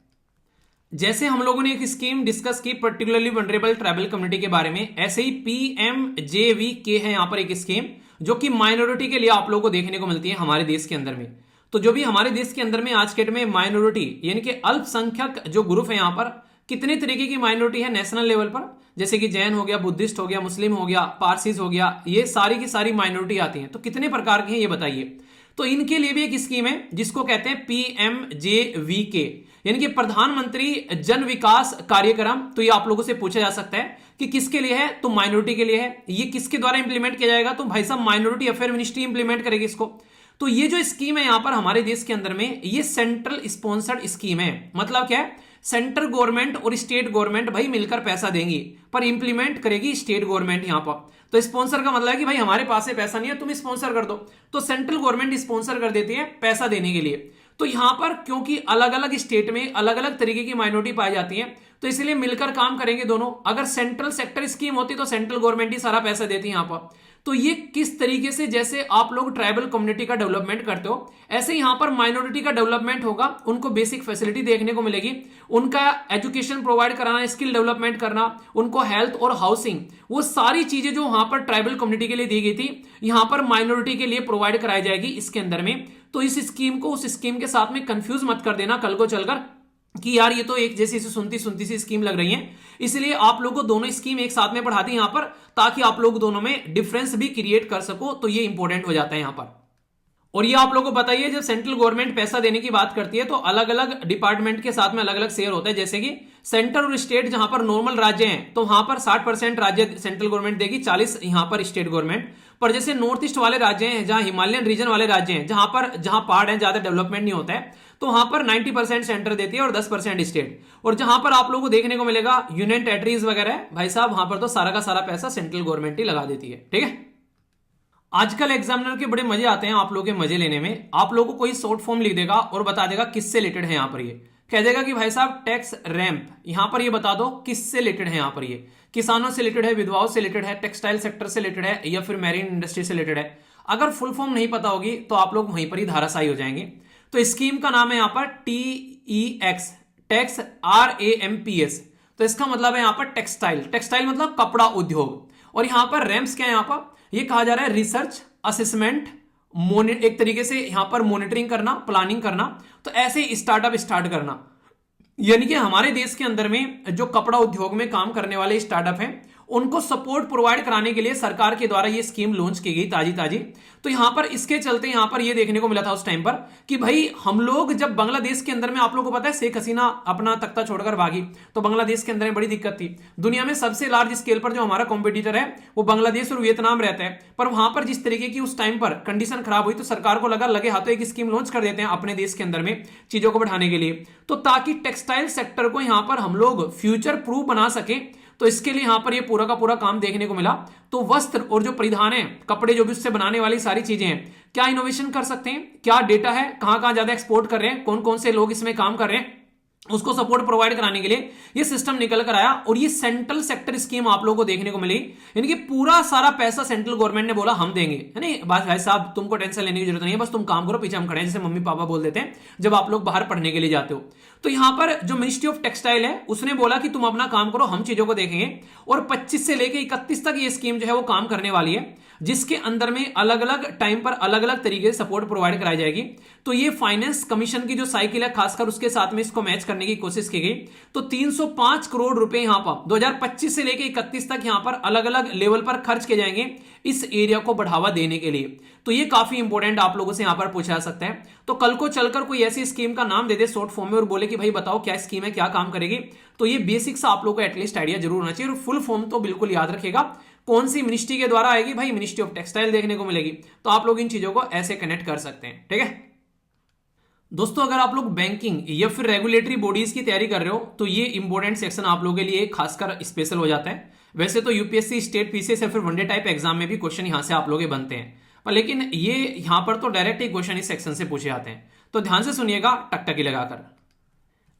जैसे हम लोगों ने एक स्कीम डिस्कस की पर्टिकुलरली वनरेबल ट्राइबल कम्युनिटी के बारे में, ऐसे ही PMJVK है यहां पर एक स्कीम जो कि माइनॉरिटी के लिए आप लोगों को देखने को मिलती है हमारे देश के अंदर में। तो जो भी हमारे देश के अंदर में आज के डेट में माइनॉरिटी यानी कि अल्पसंख्यक जो ग्रुप है, यहां पर कितने तरीके की माइनॉरिटी है नेशनल लेवल पर, जैसे कि जैन हो गया, बुद्धिस्ट हो गया, मुस्लिम हो गया, पारसीज हो गया, ये सारी की सारी माइनॉरिटी आती हैं। तो कितने प्रकार के हैं ये बताइए। तो इनके लिए भी एक स्कीम है जिसको कहते हैं PMJVK यानी कि प्रधानमंत्री जन विकास कार्यक्रम। तो ये आप लोगों से पूछा जा सकता है कि किसके लिए है, तो माइनॉरिटी के लिए है। ये किसके द्वारा इंप्लीमेंट किया जाएगा, तो भाई साहब माइनॉरिटी अफेयर मिनिस्ट्री इंप्लीमेंट करेगी इसको। तो ये जो स्कीम है यहां पर हमारे देश के अंदर में, ये सेंट्रल स्पॉन्सर्ड स्कीम है। मतलब क्या है, सेंट्रल गवर्नमेंट और स्टेट गवर्नमेंट भाई मिलकर पैसा देंगी, पर इंप्लीमेंट करेगी स्टेट गवर्नमेंट यहां पर। तो स्पॉन्सर का मतलब है कि भाई हमारे पास से पैसा नहीं है, तुम स्पॉन्सर कर दो। तो सेंट्रल गवर्नमेंट स्पॉन्सर कर देती है पैसा देने के लिए। तो यहां पर क्योंकि अलग अलग स्टेट में अलग अलग तरीके की माइनॉरिटी पाई जाती है, तो इसलिए मिलकर काम करेंगे दोनों। अगर सेंट्रल सेक्टर स्कीम होती तो सेंट्रल गवर्नमेंट ही सारा पैसा देती है यहां पर। तो ये किस तरीके से, जैसे आप लोग ट्राइबल कम्युनिटी का डेवलपमेंट करते हो, ऐसे यहां पर माइनॉरिटी का डेवलपमेंट होगा। उनको बेसिक फैसिलिटी देखने को मिलेगी, उनका एजुकेशन प्रोवाइड कराना, स्किल डेवलपमेंट करना, उनको हेल्थ और हाउसिंग, वो सारी चीजें जो वहां पर ट्राइबल कम्युनिटी के लिए दी गई थी, यहां पर माइनॉरिटी के लिए प्रोवाइड कराई जाएगी इसके अंदर में। तो इस स्कीम को उस स्कीम के साथ में कंफ्यूज मत कर देना कल को चलकर कि यार ये तो एक जैसी सुनती सुनती सी स्कीम लग रही है। इसलिए आप लोगों को दोनों स्कीम एक साथ में पढ़ाती है यहां पर, ताकि आप लोग दोनों में डिफरेंस भी क्रिएट कर सको। तो ये इंपॉर्टेंट हो जाता है यहां पर। और ये आप लोगों को बताइए, जब सेंट्रल गवर्नमेंट पैसा देने की बात करती है तो अलग अलग डिपार्टमेंट के साथ में अलग अलग शेयर होता है। जैसे कि सेंटर और स्टेट जहां पर नॉर्मल राज्य हैं, तो वहां पर 60% राज्य सेंट्रल गवर्नमेंट देगी, 40 यहां पर स्टेट गवर्नमेंट। पर जैसे नॉर्थ ईस्ट वाले राज्य हैं, जहां हिमालयन रीजन वाले राज्य हैं, जहां पहाड़ है, ज्यादा डेवलपमेंट नहीं होता है, तो वहां पर 90% सेंटर देती है और 10% स्टेट। और जहां पर आप लोगों को देखने को मिलेगा यूनियन टेरिटरीज वगैरह, भाई साहब वहां पर तो सारा का सारा पैसा सेंट्रल गवर्नमेंट ही लगा देती है। ठीक है, आजकल एग्जामिनर के बड़े मजे आते हैं आप लोगों के मजे लेने में। आप लोगों को कोई शॉर्ट फॉर्म लिख देगा और बता देगा किससे रिलेटेड है। यहां पर ये कह देगा कि भाई साहब टैक्स रैंप, यहां पर ये बता दो किससे रिलेटेड है। यहां पर ये किसानों से रिलेटेड है, विधवाओं से रिलेटेड है, टेक्सटाइल सेक्टर से रिलेटेड है, या फिर मैरीन इंडस्ट्री से रिलेटेड है। अगर फुल फॉर्म नहीं पता होगी तो आप लोग वहीं पर ही धाराशायी हो जाएंगे। तो स्कीम का नाम है यहां पर TEX, टैक्स RAMPS। तो इसका मतलब है यहां पर टेक्सटाइल, टेक्सटाइल मतलब कपड़ा उद्योग। और यहां पर रैम्प्स क्या है, यहां पर ये कहा जा रहा है रिसर्च, असेसमेंट, एक तरीके से यहां पर मॉनिटरिंग करना, प्लानिंग करना। तो ऐसे स्टार्टअप स्टार्ट करना, यानी कि हमारे देश के अंदर में जो कपड़ा उद्योग में काम करने वाले स्टार्टअप हैं, उनको सपोर्ट प्रोवाइड कराने के लिए सरकार के द्वारा ये स्कीम लॉन्च की गई ताजी ताजी। तो यहां पर इसके चलते यहां पर ये देखने को मिला था उस टाइम पर कि भाई हम लोग जब बांग्लादेश के अंदर में, आप लोगों को पता है शेख हसीना अपना तख्ता छोड़कर भागी, तो बांग्लादेश के अंदर में बड़ी दिक्कत थी। दुनिया में सबसे लार्ज स्केल पर जो हमारा कॉम्पिटिटर है वो बांग्लादेश और वियतनाम रहता है। पर वहां पर जिस तरीके की उस टाइम पर कंडीशन खराब हुई, तो सरकार को लगा लगे हाथों एक स्कीम लॉन्च कर देते हैं अपने देश के अंदर में चीजों को बढ़ाने के लिए, तो ताकि टेक्सटाइल सेक्टर को यहां पर हम लोग फ्यूचर प्रूफ बना सके। तो इसके लिए यहां पर ये पूरा का पूरा काम देखने को मिला। तो वस्त्र और जो परिधान है, कपड़े जो भी उससे बनाने वाली सारी चीजें हैं, क्या इनोवेशन कर सकते हैं, क्या डेटा है, कहां कहां ज्यादा एक्सपोर्ट कर रहे हैं, कौन कौन से लोग इसमें काम कर रहे हैं, उसको सपोर्ट प्रोवाइड कराने के लिए ये सिस्टम निकल कर आया और ये सेंट्रल सेक्टर स्कीम आप लोगों को देखने को मिली। यानी कि पूरा सारा पैसा सेंट्रल गवर्नमेंट ने बोला हम देंगे, है नहीं बस भाई साहब तुमको टेंशन लेने की जरूरत नहीं है, बस तुम काम करो, पीछे हम खड़े हैं, जैसे मम्मी पापा बोल देते हैं जब आप लोग बाहर पढ़ने के लिए जाते हो। तो यहां पर जो मिनिस्ट्री ऑफ टेक्सटाइल है उसने बोला कि तुम अपना काम करो, हम चीजों को देखेंगे। और 25 से लेकर 31 तक ये स्कीम जो है वो काम करने वाली है, जिसके अंदर में अलग अलग टाइम पर अलग अलग तरीके से सपोर्ट प्रोवाइड कराई जाएगी। तो ये फाइनेंस कमीशन की जो साइकिल है खासकर उसके साथ में इसको मैच करने की कोशिश की गई। तो 305 करोड़ रुपए यहां पर 2025 से लेकर 31 तक यहां पर अलग अलग लेवल पर खर्च किए जाएंगे इस एरिया को बढ़ावा देने के लिए। तो ये काफी इंपॉर्टेंट आप लोगों से यहां पर पूछा जा सकता है। तो कल को चलकर कोई ऐसी स्कीम का नाम दे दे शॉर्ट फॉर्म में और बोले कि भाई बताओ क्या स्कीम है, क्या काम करेगी, तो ये बेसिक्स आप लोगों को एटलीस्ट आइडिया जरूर होना चाहिए। और फुल फॉर्म तो बिल्कुल याद रखिएगा, कौन सी मिनिस्ट्री के द्वारा आएगी, भाई मिनिस्ट्री ऑफ टेक्सटाइल देखने को मिलेगी। तो आप लोग इन चीजों को ऐसे कनेक्ट कर सकते हैं, ठीक है दोस्तों। अगर आप लोग बैंकिंग या फिर रेगुलेटरी बॉडीज की तैयारी कर रहे हो तो ये इंपॉर्टेंट सेक्शन आप लोगों के लिए खासकर स्पेशल हो जाता है। वैसे तो यूपीएससी स्टेट पीसीएस या फिर वनडे टाइप एग्जाम में भी क्वेश्चन यहां से आप लोग बनते हैं, पर लेकिन ये यहां पर तो डायरेक्ट ही क्वेश्चन इस सेक्शन से पूछे जाते हैं। तो ध्यान से सुनिएगा टकटकी लगाकर।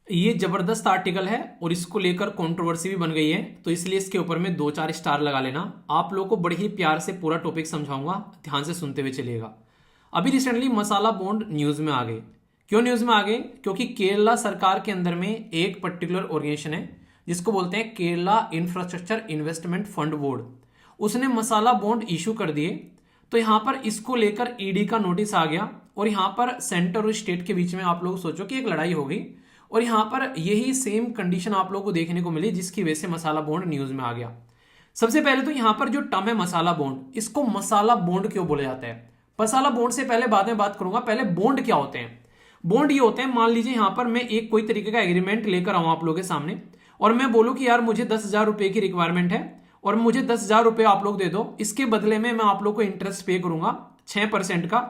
ये जबरदस्त आर्टिकल है और इसको लेकर कंट्रोवर्सी भी बन गई है, तो इसलिए इसके ऊपर में 2-4 स्टार लगा लेना। आप लोगों को बड़े ही प्यार से पूरा टॉपिक समझाऊंगा, ध्यान से सुनते हुए चलिएगा। अभी रिसेंटली मसाला बॉन्ड न्यूज में आ गए। क्यों न्यूज में आ गए? क्योंकि केरला सरकार के अंदर में एक पर्टिकुलर ऑर्गेनाइजेशन है जिसको बोलते हैं Kerala infrastructure investment fund board, उसने मसाला बॉन्ड इशू कर दिए। तो यहां पर इसको लेकर ईडी का नोटिस आ गया और यहां पर सेंटर और स्टेट के बीच में आप लोग सोचो कि एक लड़ाई हो गई और यहां पर यही सेम कंडीशन आप लोगों को देखने को मिली, जिसकी वजह से मसाला बॉन्ड न्यूज में आ गया। सबसे पहले तो यहां पर जो टर्म है मसाला बॉन्ड, इसको मसाला बॉन्ड क्यों बोला जाता है? मसाला बॉन्ड से पहले बाद में बात करूंगा, पहले बॉन्ड क्या होते हैं। बॉन्ड ये होते हैं, मान लीजिए यहां पर मैं एक कोई तरीके का एग्रीमेंट लेकर आऊं आप लोगों के सामने और मैं बोलूं कि यार मुझे 10,000 रुपए की रिक्वायरमेंट है और मुझे 10,000 रुपए आप लोग दे दो, इसके बदले में मैं आप लोग को इंटरेस्ट पे करूंगा 6% का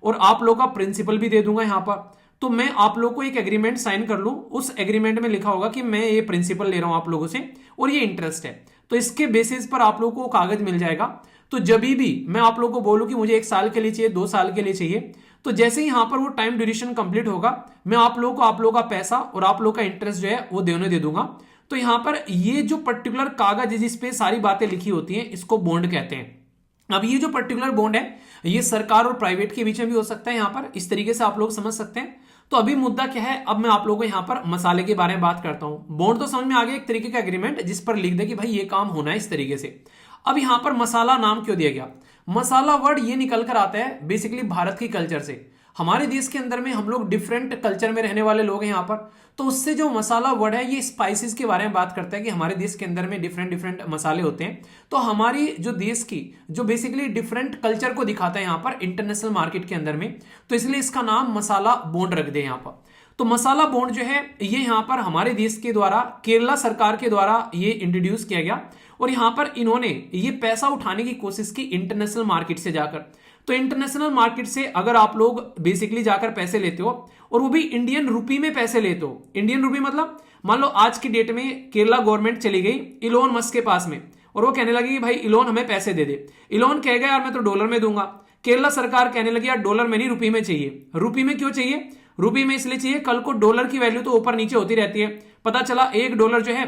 और आप लोग का प्रिंसिपल भी दे दूंगा यहां पर। तो मैं आप लोग को एक एग्रीमेंट साइन कर लूं, उस एग्रीमेंट में लिखा होगा कि मैं ये प्रिंसिपल ले रहा हूं आप लोगों से और ये इंटरेस्ट है, तो इसके बेसिस पर आप लोगों को कागज मिल जाएगा। तो जब भी मैं आप लोगों को बोलूं कि मुझे 1 साल के लिए चाहिए, 2 साल के लिए चाहिए, तो जैसे ही यहां पर वो टाइम ड्यूरेशन कंप्लीट होगा मैं आप लोगों का पैसा और आप लोगों का इंटरेस्ट जो है वो देने दे दूंगा। तो यहां पर ये जो पर्टिकुलर कागज है जिसपे सारी बातें लिखी होती हैं इसको बॉन्ड कहते हैं। अब ये जो पर्टिकुलर बॉन्ड है ये सरकार और प्राइवेट के बीच में भी हो सकता है, यहां पर इस तरीके से आप लोग समझ सकते हैं। तो अभी मुद्दा क्या है, अब मैं आप लोगों को यहां पर मसाले के बारे में बात करता हूं। बॉन्ड तो समझ में आ गया, एक तरीके का एग्रीमेंट जिस पर लिख दे कि भाई ये काम होना है इस तरीके से। अब यहां पर मसाला नाम क्यों दिया गया? मसाला वर्ड ये निकल कर आता है बेसिकली भारत की कल्चर से। हमारे देश के अंदर में हम लोग डिफरेंट कल्चर में रहने वाले लोग हैं यहाँ पर, तो उससे जो मसाला वर्ड है ये स्पाइसेस के बारे में बात करता है कि हमारे देश के अंदर में डिफरेंट डिफरेंट मसाले होते हैं। तो हमारी जो देश की जो बेसिकली डिफरेंट कल्चर को दिखाता है यहाँ पर इंटरनेशनल मार्केट के अंदर में, तो इसलिए इसका नाम मसाला बॉन्ड रख दे यहाँ पर। तो मसाला बॉन्ड जो है ये यहाँ पर हमारे देश के द्वारा केरला सरकार के द्वारा ये इंट्रोड्यूस किया गया और यहाँ पर इन्होंने ये पैसा उठाने की कोशिश की इंटरनेशनल मार्केट से जाकर। तो इंटरनेशनल मार्केट से अगर आप लोग बेसिकली जाकर पैसे लेते हो और वो भी इंडियन रुपी में पैसे लेते हो, इंडियन रुपी मतलब मान लो आज की डेट में केरला गवर्नमेंट चली गई इलोन मस्क के पास में और वो कहने लगी कि भाई इलोन हमें पैसे दे दे। इलोन कहेगा यार मैं तो डॉलर में दूंगा, केरला सरकार कहने लगी यार डॉलर में नहीं रुपी में चाहिए। रुपी में क्यों चाहिए? रुपी में इसलिए चाहिए कल को डॉलर की वैल्यू तो ऊपर नीचे होती रहती है। पता चला $1 जो है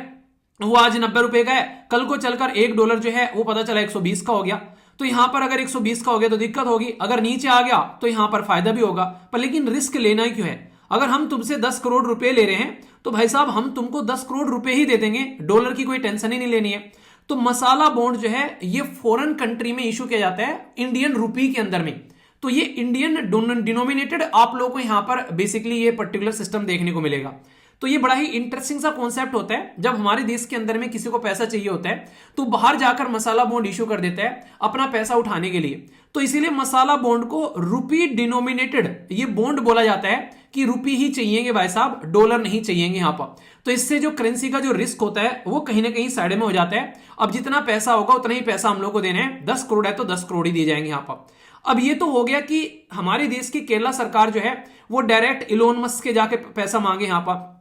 वो आज 90 रुपए का है, कल को चलकर $1 जो है वो पता चला 120 का हो गया। तो यहां पर अगर 120 का हो गया तो दिक्कत होगी, अगर नीचे आ गया तो यहां पर फायदा भी होगा। पर लेकिन रिस्क लेना ही क्यों है? अगर हम तुमसे 10 करोड़ रुपए ले रहे हैं तो भाई साहब हम तुमको 10 करोड़ रुपए ही दे देंगे, डॉलर की कोई टेंशन ही नहीं लेनी है। तो मसाला बॉन्ड जो है ये फॉरेन कंट्री में इशू किया जाता है इंडियन रुपी के अंदर में। तो ये इंडियन डिनोमिनेटेड आप लोगों को यहां पर बेसिकली ये पर्टिकुलर सिस्टम देखने को मिलेगा। तो ये बड़ा ही इंटरेस्टिंग सा कॉन्सेप्ट होता है। जब हमारे देश के अंदर में किसी को पैसा चाहिए होता है तो बाहर जाकर मसाला बॉन्ड इशू कर देता है अपना पैसा उठाने के लिए। तो इसीलिए मसाला बॉन्ड को रुपी डिनोमिनेटेड ये बॉन्ड बोला जाता है कि रुपी ही चाहिएंगे भाई साहब, डॉलर नहीं चाहिएंगे यहां पर। तो इससे जो करेंसी का जो रिस्क होता है वो कहीं ना कहीं साइड में हो जाता है। अब जितना पैसा होगा उतना ही पैसा हम लोग को देना है। 10 करोड़ है तो 10 करोड़ ही दिए जाएंगे यहां पर। अब ये तो हो गया कि हमारे देश की केरला सरकार जो है वो डायरेक्ट इलोन मस्क के जाके पैसा मांगे यहां पर।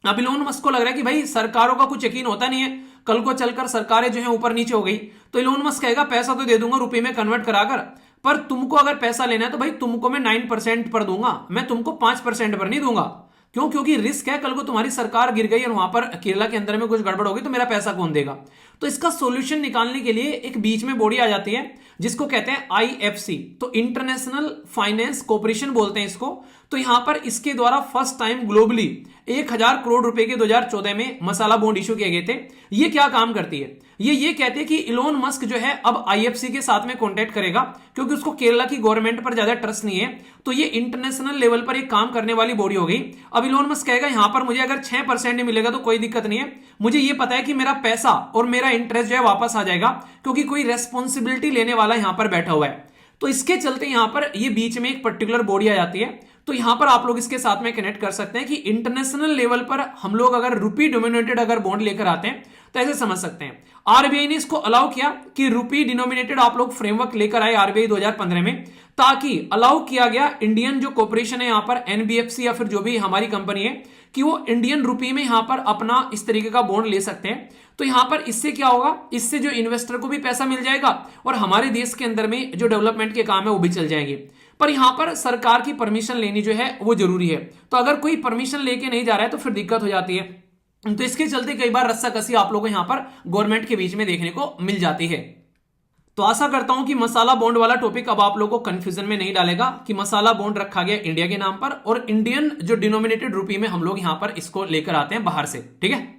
अब इलोन मस्क को लग रहा है कि भाई सरकारों का कुछ यकीन होता नहीं है, कल को चलकर सरकारें जो है ऊपर नीचे हो गई तो इलोन मस्क कहेगा पैसा तो दे दूंगा रुपए में कन्वर्ट कराकर, पर तुमको अगर पैसा लेना है तो भाई तुमको मैं 9% पर दूंगा, मैं तुमको 5% पर नहीं दूंगा। क्यों? क्योंकि रिस्क है कल को तुम्हारी सरकार गिर गई और वहां पर केरला के अंदर में कुछ गड़बड़ होगी तो मेरा पैसा कौन देगा। तो इसका सॉल्यूशन निकालने के लिए एक बीच में बॉडी आ जाती है जिसको कहते हैं आईएफसी, तो इंटरनेशनल फाइनेंस कॉर्पोरेशन बोलते हैं इसको। तो यहां पर इसके द्वारा फर्स्ट टाइम ग्लोबली 1000 करोड़ रुपए के 2014 में मसाला बॉन्ड इशू किए गए थे। ये क्या काम करती है? ये कहते हैं कि इलोन मस्क जो है अब आईएफसी के साथ में कॉन्टेक्ट करेगा क्योंकि उसको केरला की गवर्नमेंट पर ज्यादा ट्रस्ट नहीं है। तो ये इंटरनेशनल लेवल पर एक काम करने वाली बॉडी हो गई। अब इलोन मस्क कहेगा यहां पर मुझे अगर 6% नहीं मिलेगा तो कोई दिक्कत नहीं है, मुझे ये पता है कि मेरा पैसा और मेरा इंटरेस्ट जो है वापस आ जाएगा क्योंकि कोई रेस्पॉन्सिबिलिटी लेने वाला यहां पर बैठा हुआ है। तो इसके चलते यहां पर ये बीच में एक पर्टिकुलर बॉडी आ जाती है। तो यहां पर आप लोग इसके साथ में कनेक्ट कर सकते हैं कि इंटरनेशनल लेवल पर हम लोग अगर रुपी डिनोमिनेटेड अगर बॉन्ड लेकर आते हैं तो ऐसे समझ सकते हैं। आरबीआई ने इसको अलाउ किया कि रुपी डिनोमिनेटेड आप लोग फ्रेमवर्क लेकर आए आरबीआई 2015 में, ताकि अलाउ किया गया इंडियन जो कॉर्पोरेशन है यहां पर एनबीएफसी या फिर जो भी हमारी कंपनी है कि वो इंडियन रुपी में यहां पर अपना इस तरीके का बॉन्ड ले सकते हैं। तो यहां पर इससे क्या होगा, इससे जो इन्वेस्टर को भी पैसा मिल जाएगा और हमारे देश के अंदर में जो डेवलपमेंट के काम है वो भी चल जाएंगे। पर यहां पर सरकार की परमिशन लेनी जो है वो जरूरी है। तो अगर कोई परमिशन लेके नहीं जा रहा है तो फिर दिक्कत हो जाती है। तो इसके चलते कई बार रस्साकसी आप लोगों को यहां पर गवर्नमेंट के बीच में देखने को मिल जाती है। तो आशा करता हूं कि मसाला बॉन्ड वाला टॉपिक अब आप लोगों को कंफ्यूजन में नहीं डालेगा कि मसाला बॉन्ड रखा गया इंडिया के नाम पर और इंडियन जो डिनोमिनेटेड रुपी में हम लोग यहां पर इसको लेकर आते हैं बाहर से। ठीक है,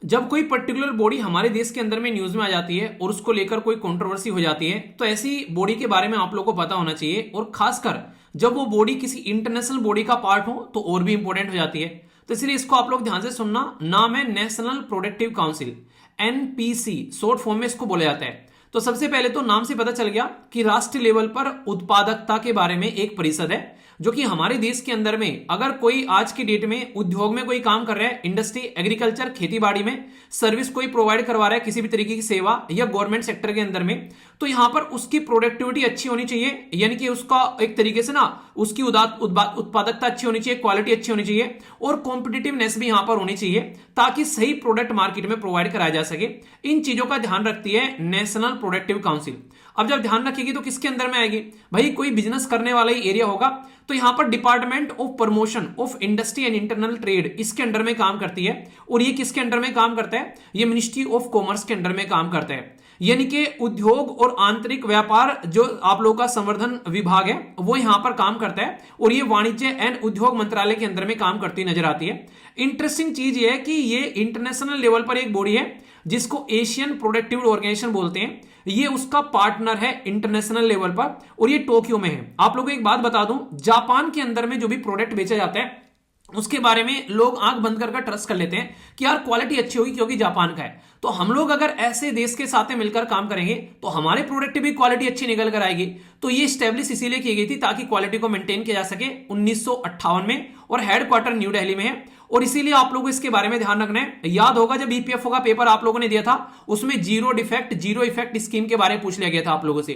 जब कोई पर्टिकुलर बॉडी हमारे देश के अंदर में न्यूज में आ जाती है और उसको लेकर कोई कंट्रोवर्सी हो जाती है तो ऐसी बॉडी के बारे में आप लोगों को पता होना चाहिए, और खासकर जब वो बॉडी किसी इंटरनेशनल बॉडी का पार्ट हो तो और भी इंपॉर्टेंट हो जाती है। तो इसलिए इसको आप लोग ध्यान से सुनना। नाम है national productive council, NPC short form में इसको बोला जाता है। तो सबसे पहले तो नाम से पता चल गया कि राष्ट्रीय लेवल पर उत्पादकता के बारे में एक परिषद है जो कि हमारे देश के अंदर में अगर कोई आज की डेट में उद्योग में कोई काम कर रहा है, इंडस्ट्री, एग्रीकल्चर, खेती बाड़ी में सर्विस कोई प्रोवाइड करवा रहा है, किसी भी तरीके की सेवा या गवर्नमेंट सेक्टर के अंदर में, तो यहां पर उसकी प्रोडक्टिविटी अच्छी होनी चाहिए, यानी कि उसका एक तरीके से ना उसकी उत्पादकता अच्छी होनी चाहिए, क्वालिटी अच्छी होनी चाहिए और कॉम्पिटिटिवनेस भी यहां पर होनी चाहिए ताकि सही प्रोडक्ट मार्केट में प्रोवाइड कराया जा सके। इन चीजों का ध्यान रखती है नेशनल प्रोडक्टिव काउंसिल। अब जब ध्यान रखेगी तो किसके अंदर में आएगी भाई, कोई बिजनेस करने वाला ही एरिया होगा तो यहां पर department of promotion of industry and internal trade इसके अंडर में काम करती है। और ये किसके अंडर में काम करता है, ये मिनिस्ट्री ऑफ कॉमर्स के अंडर में काम करता है। यानी कि उद्योग और आंतरिक व्यापार जो आप लोगों का संवर्धन विभाग है वो यहां पर काम करता है और ये वाणिज्य एंड उद्योग मंत्रालय के अंदर में काम करती नजर आती है। इंटरेस्टिंग चीज ये है कि ये इंटरनेशनल लेवल पर एक बॉडी है जिसको एशियन प्रोडक्टिव ऑर्गेनाइजेशन बोलते हैं। ये उसका पार्टनर है इंटरनेशनल लेवल पर और ये टोक्यो में है। आप लोगों को एक बात बता दूं, जापान के अंदर में जो भी प्रोडक्ट बेचा जाता है उसके बारे में लोग आंख बंद कर ट्रस्ट कर लेते हैं कि यार क्वालिटी अच्छी होगी क्योंकि जापान का है। तो हम लोग अगर ऐसे देश के साथ मिलकर काम करेंगे तो हमारे प्रोडक्ट की भी क्वालिटी अच्छी निकल कर आएगी। तो ये स्टैब्लिश इसीलिए की गई थी ताकि क्वालिटी को मेंटेन किया जा सके 1958 में, और हेडक्वार्टर न्यू दिल्ली में है। और इसीलिए आप लोगों को इसके बारे में ध्यान रखना है। याद होगा जब ईपीएफओ का पेपर आप लोगों ने दिया था उसमें zero defect zero effect scheme के बारे में पूछ लिया गया था आप लोगों से।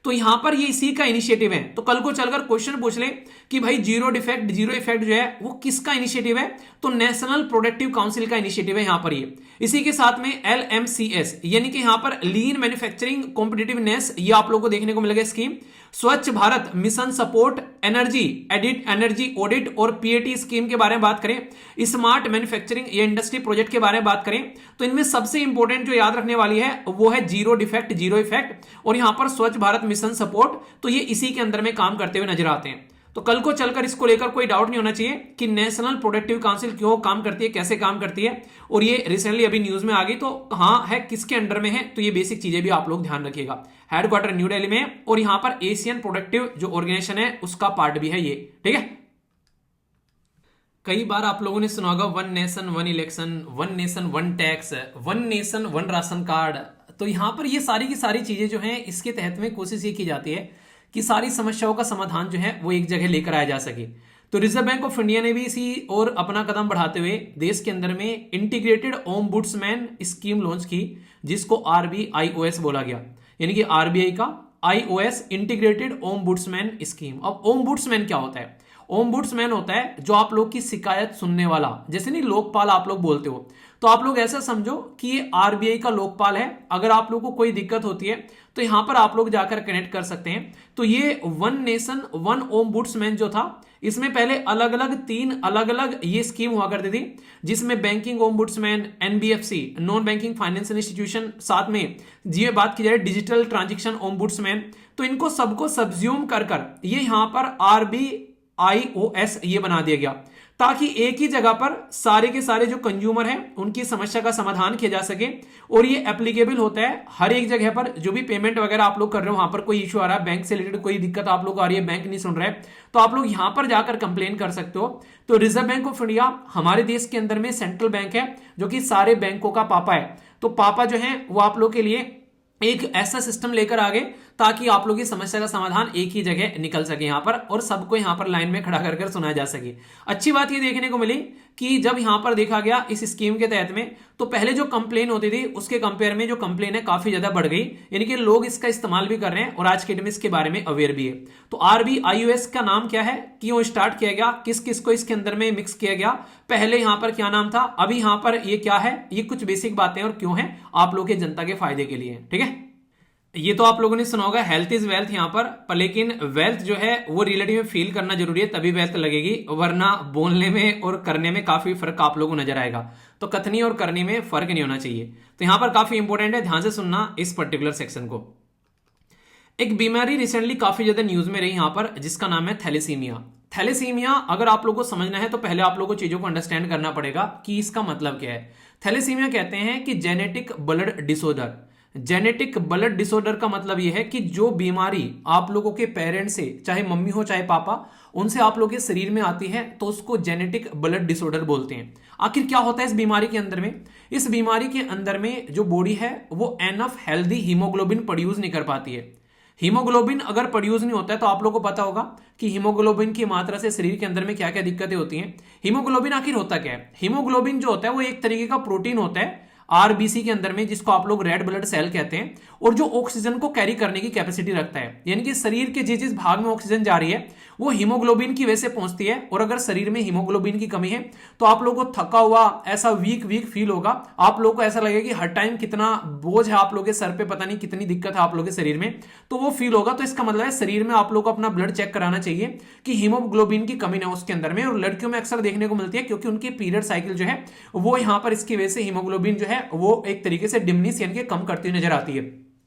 तो यहां पर ये इसी का इनिशिएटिव है। तो कल को चलकर क्वेश्चन पूछ ले कि भाई जीरो डिफेक्ट जीरो इफेक्ट जो है वो किसका इनिशिएटिव है, तो नेशनल प्रोडक्टिव काउंसिल का इनिशिएटिव है यहां पर। ये इसी के साथ में एलएमसीएस यानी कि यहां पर लीन मैन्युफैक्चरिंग कॉम्पिटिटिवनेस ये आप लोगों को देखने को मिलेगा स्कीम। स्वच्छ Bharat mission support, energy audit और पीएटी स्कीम के बारे में बात करें, स्मार्ट मैन्युफैक्चरिंग या इंडस्ट्री प्रोजेक्ट के बारे में बात करें तो इनमें सबसे इंपॉर्टेंट जो याद रखने वाली है वो है जीरो डिफेक्ट जीरो इफेक्ट और यहां पर स्वच्छ भारत मिशन सपोर्ट। तो ये इसी के अंदर में काम करते हुए नजर आते हैं। तो कल को चलकर इसको लेकर कोई डाउट नहीं होना चाहिए कि नेशनल प्रोडक्टिव काउंसिल क्यों काम करती है, कैसे काम करती है। और ये रिसेंटली अभी न्यूज में आ गई तो हाँ है किसके अंडर में है, तो ये बेसिक चीजें भी आप लोग ध्यान रखिएगा। हेडक्वार्टर न्यू दिल्ली में है और यहां पर एशियन प्रोडक्टिव जो ऑर्गेनाइजेशन है उसका पार्ट भी है ये। ठीक है, कई बार आप लोगों ने सुना होगा one nation one election, one nation one tax, one nation one ration card. तो यहां पर ये सारी की सारी चीजें जो हैं इसके तहत में कोशिश ये की जाती है कि सारी समस्याओं का समाधान जो है वो एक जगह लेकर आया जा सके। तो रिजर्व बैंक ऑफ इंडिया ने भी इसी और अपना कदम बढ़ाते हुए देश के अंदर में इंटीग्रेटेड ओम्बुड्समैन स्कीम लॉन्च की जिसको RBIOS बोला गया, यानी कि आरबीआई का IOS इंटीग्रेटेड ओम्बुड्समैन स्कीम। अब ओम्बुड्समैन क्या होता है, ओम्बुड्समैन होता है जो आप लोग की शिकायत सुनने वाला, जैसे नहीं लोकपाल आप लोग बोलते हो, तो आप लोग ऐसा समझो कि ये आरबीआई का लोकपाल है। अगर आप लोगों को कोई दिक्कत होती है तो यहां पर आप लोग जाकर कनेक्ट कर सकते हैं। तो ये वन नेशन वन ओम्बुड्समैन जो था, इसमें पहले अलग अलग 3 अलग अलग ये स्कीम हुआ करती थी, जिसमें banking ombudsman, NBFC non banking financial institution, साथ में ये बात की जाए डिजिटल ट्रांजेक्शन ओम्बुड्समैन। तो इनको सबको सब्ज्यूम कर ये यहां पर आरबीआईओएस ये बना दिया गया, ताकि एक ही जगह पर सारे के सारे जो कंज्यूमर हैं उनकी समस्या का समाधान किया जा सके। और ये एप्लीकेबल होता है हर एक जगह पर। जो भी पेमेंट वगैरह आप लोग कर रहे हो, वहां पर कोई इश्यू आ रहा है, बैंक से रिलेटेड कोई दिक्कत आप लोग आ रही है, बैंक नहीं सुन रहा है, तो आप लोग यहां पर जाकर कंप्लेन कर सकते हो। तो रिजर्व बैंक ऑफ इंडिया हमारे देश के अंदर में सेंट्रल बैंक है, जो कि सारे बैंकों का पापा है। तो पापा जो है वो आप लोग के लिए एक ऐसा सिस्टम लेकर आ गए ताकि आप लोग की समस्या का समाधान एक ही जगह निकल सके यहां पर, और सबको यहां पर लाइन में खड़ा कर सुनाया जा सके। अच्छी बात ये देखने को मिली कि जब यहां पर देखा गया इस स्कीम के तहत में, तो पहले जो कंप्लेन होती थी उसके कंपेयर में जो कंप्लेन है काफी ज्यादा बढ़ गई, यानी कि लोग इसका इस्तेमाल भी कर रहे हैं और आज के डेट में इसके बारे में अवेयर भी है। तो आरबीआईओएस का नाम क्या है, क्यों स्टार्ट किया गया, किस किस को इसके अंदर में मिक्स किया गया, पहले यहां पर क्या नाम था, अभी यहां पर ये क्या है, ये कुछ बेसिक बातें और क्यों है आप लोग के जनता के फायदे के लिए। ठीक है, ये तो आप लोगों ने सुना होगा हेल्थ इज वेल्थ यहां पर लेकिन वेल्थ जो है वो रियलिटी में फील करना जरूरी है, तभी वेल्थ लगेगी, वरना बोलने में और करने में काफी फर्क आप लोगों को नजर आएगा। तो कथनी और करने में फर्क नहीं होना चाहिए। तो यहां पर काफी इंपॉर्टेंट है, ध्यान से सुनना इस पर्टिकुलर सेक्शन को। एक बीमारी रिसेंटली काफी ज्यादा न्यूज में रही यहां पर, जिसका नाम है थैलेसीमिया। थैलेसीमिया अगर आप लोगों को समझना है तो पहले आप लोगों को चीजों को अंडरस्टैंड करना पड़ेगा कि इसका मतलब क्या है। थैलेसीमिया कहते हैं कि genetic blood disorder. Genetic blood disorder का मतलब यह है कि जो बीमारी आप लोगों के पेरेंट्स से, चाहे मम्मी हो चाहे पापा, उनसे आप लोगों के शरीर में आती है, तो उसको जेनेटिक ब्लड डिसऑर्डर बोलते हैं। आखिर क्या होता है इस बीमारी के अंदर में? इस बीमारी के अंदर में जो बॉडी है वो एनफ हेल्दी हीमोग्लोबिन प्रोड्यूस नहीं कर पाती है। हीमोग्लोबिन अगर प्रोड्यूस नहीं होता है तो आप लोगों को पता होगा कि हीमोग्लोबिन की मात्रा से शरीर के अंदर में क्या क्या दिक्कतें होती हैं। हीमोग्लोबिन आखिर होता क्या है? हीमोग्लोबिन जो होता है वो एक तरीके का प्रोटीन होता है आरबीसी के अंदर में, जिसको आप लोग रेड ब्लड सेल कहते हैं, और जो ऑक्सीजन को कैरी करने की कैपेसिटी रखता है। यानी कि शरीर के जिस भाग में ऑक्सीजन जा रही है वो हीमोग्लोबिन की वजह से पहुंचती है। और अगर शरीर में हीमोग्लोबिन की कमी है तो आप लोगों को थका हुआ, ऐसा वीक वीक फील होगा, आप लोगों को ऐसा लगेगा कि हर टाइम कितना बोझ है आप लोगों के सर पे, पता नहीं कितनी दिक्कत है आप लोगों के शरीर में, तो वो फील होगा। तो इसका मतलब है शरीर में आप लोग को अपना ब्लड चेक कराना चाहिए कि हीमोग्लोबिन की कमी ना उसके अंदर में। और लड़कियों में अक्सर देखने को मिलती है क्योंकि उनकी पीरियड साइकिल जो है वो यहां पर इसकी वजह से हीमोग्लोबिन जो है वो एक तरीके से डिमनिश यानी कि कम करती हुई नजर आती है।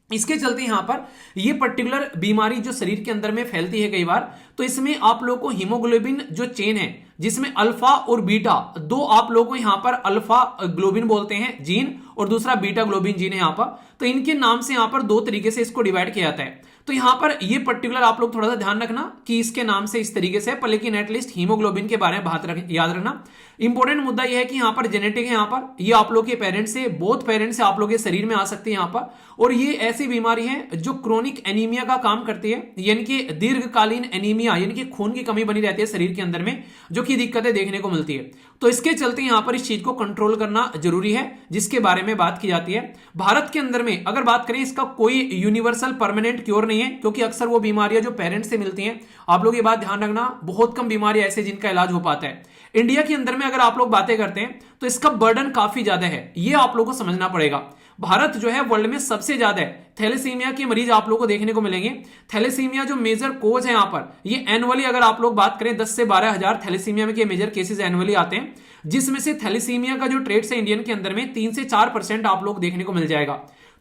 इसके चलते यहां पर ये पर्टिकुलर बीमारी जो शरीर के अंदर में फैलती है कई बार, तो इसमें आप लोगों को हीमोग्लोबिन जो चेन है जिसमें अल्फा और बीटा दो, आप लोगों को यहां पर अल्फा ग्लोबिन बोलते हैं जीन और दूसरा बीटा ग्लोबिन जीन है यहां पर, तो इनके नाम से यहां पर दो तरीके से इसको डिवाइड किया जाता है। तो यहां पर ये पर्टिकुलर आप लोग थोड़ा सा ध्यान रखना कि इसके नाम से इस तरीके से, पर लेकिन एटलीस्ट हीमोग्लोबिन के बारे में याद रखना। इंपॉर्टेंट मुद्दा यह है कि यहां पर जेनेटिक है, यहां पर ये आप लोग के पेरेंट्स से, बोथ पेरेंट्स से आप लोग के शरीर में आ सकती है यहां पर। और ये ऐसी बीमारी है जो क्रोनिक एनीमिया का काम करती है, यानी कि दीर्घकालीन एनीमिया, यानी कि खून की कमी बनी रहती है शरीर के अंदर में, जो कि दिक्कतें देखने को मिलती है। तो इसके चलते यहां पर इस चीज को कंट्रोल करना जरूरी है, जिसके बारे में बात की जाती है। भारत के अंदर में अगर बात करें, इसका कोई यूनिवर्सल परमानेंट क्योर नहीं है, क्योंकि अक्सर वो बीमारियां जो पेरेंट्स से मिलती हैं, आप लोग ये बात ध्यान रखना, बहुत कम बीमारियां ऐसे जिनका इलाज हो पाता है। इंडिया के अंदर में अगर आप लोग बातें करते हैं तो इसका बर्डन काफी ज्यादा है, ये आप लोगों को समझना पड़ेगा। भारत जो है वर्ल्ड में सबसे ज्यादा है थैलेसीमिया के मरीज आप लोगों को देखने को मिलेंगे। थैलेसीमिया जो मेजर कोज है यहां पर, ये एनुअली अगर आप लोग बात करें 10 से 12 हजार थैलेसीमिया के मेजर केसेस एनुअली आते हैं, जिसमें से थैलेसीमिया का जो ट्रेट्स है इंडियन के अंदर में 3 से 4% आप लोग देखने को मिल जाएगा।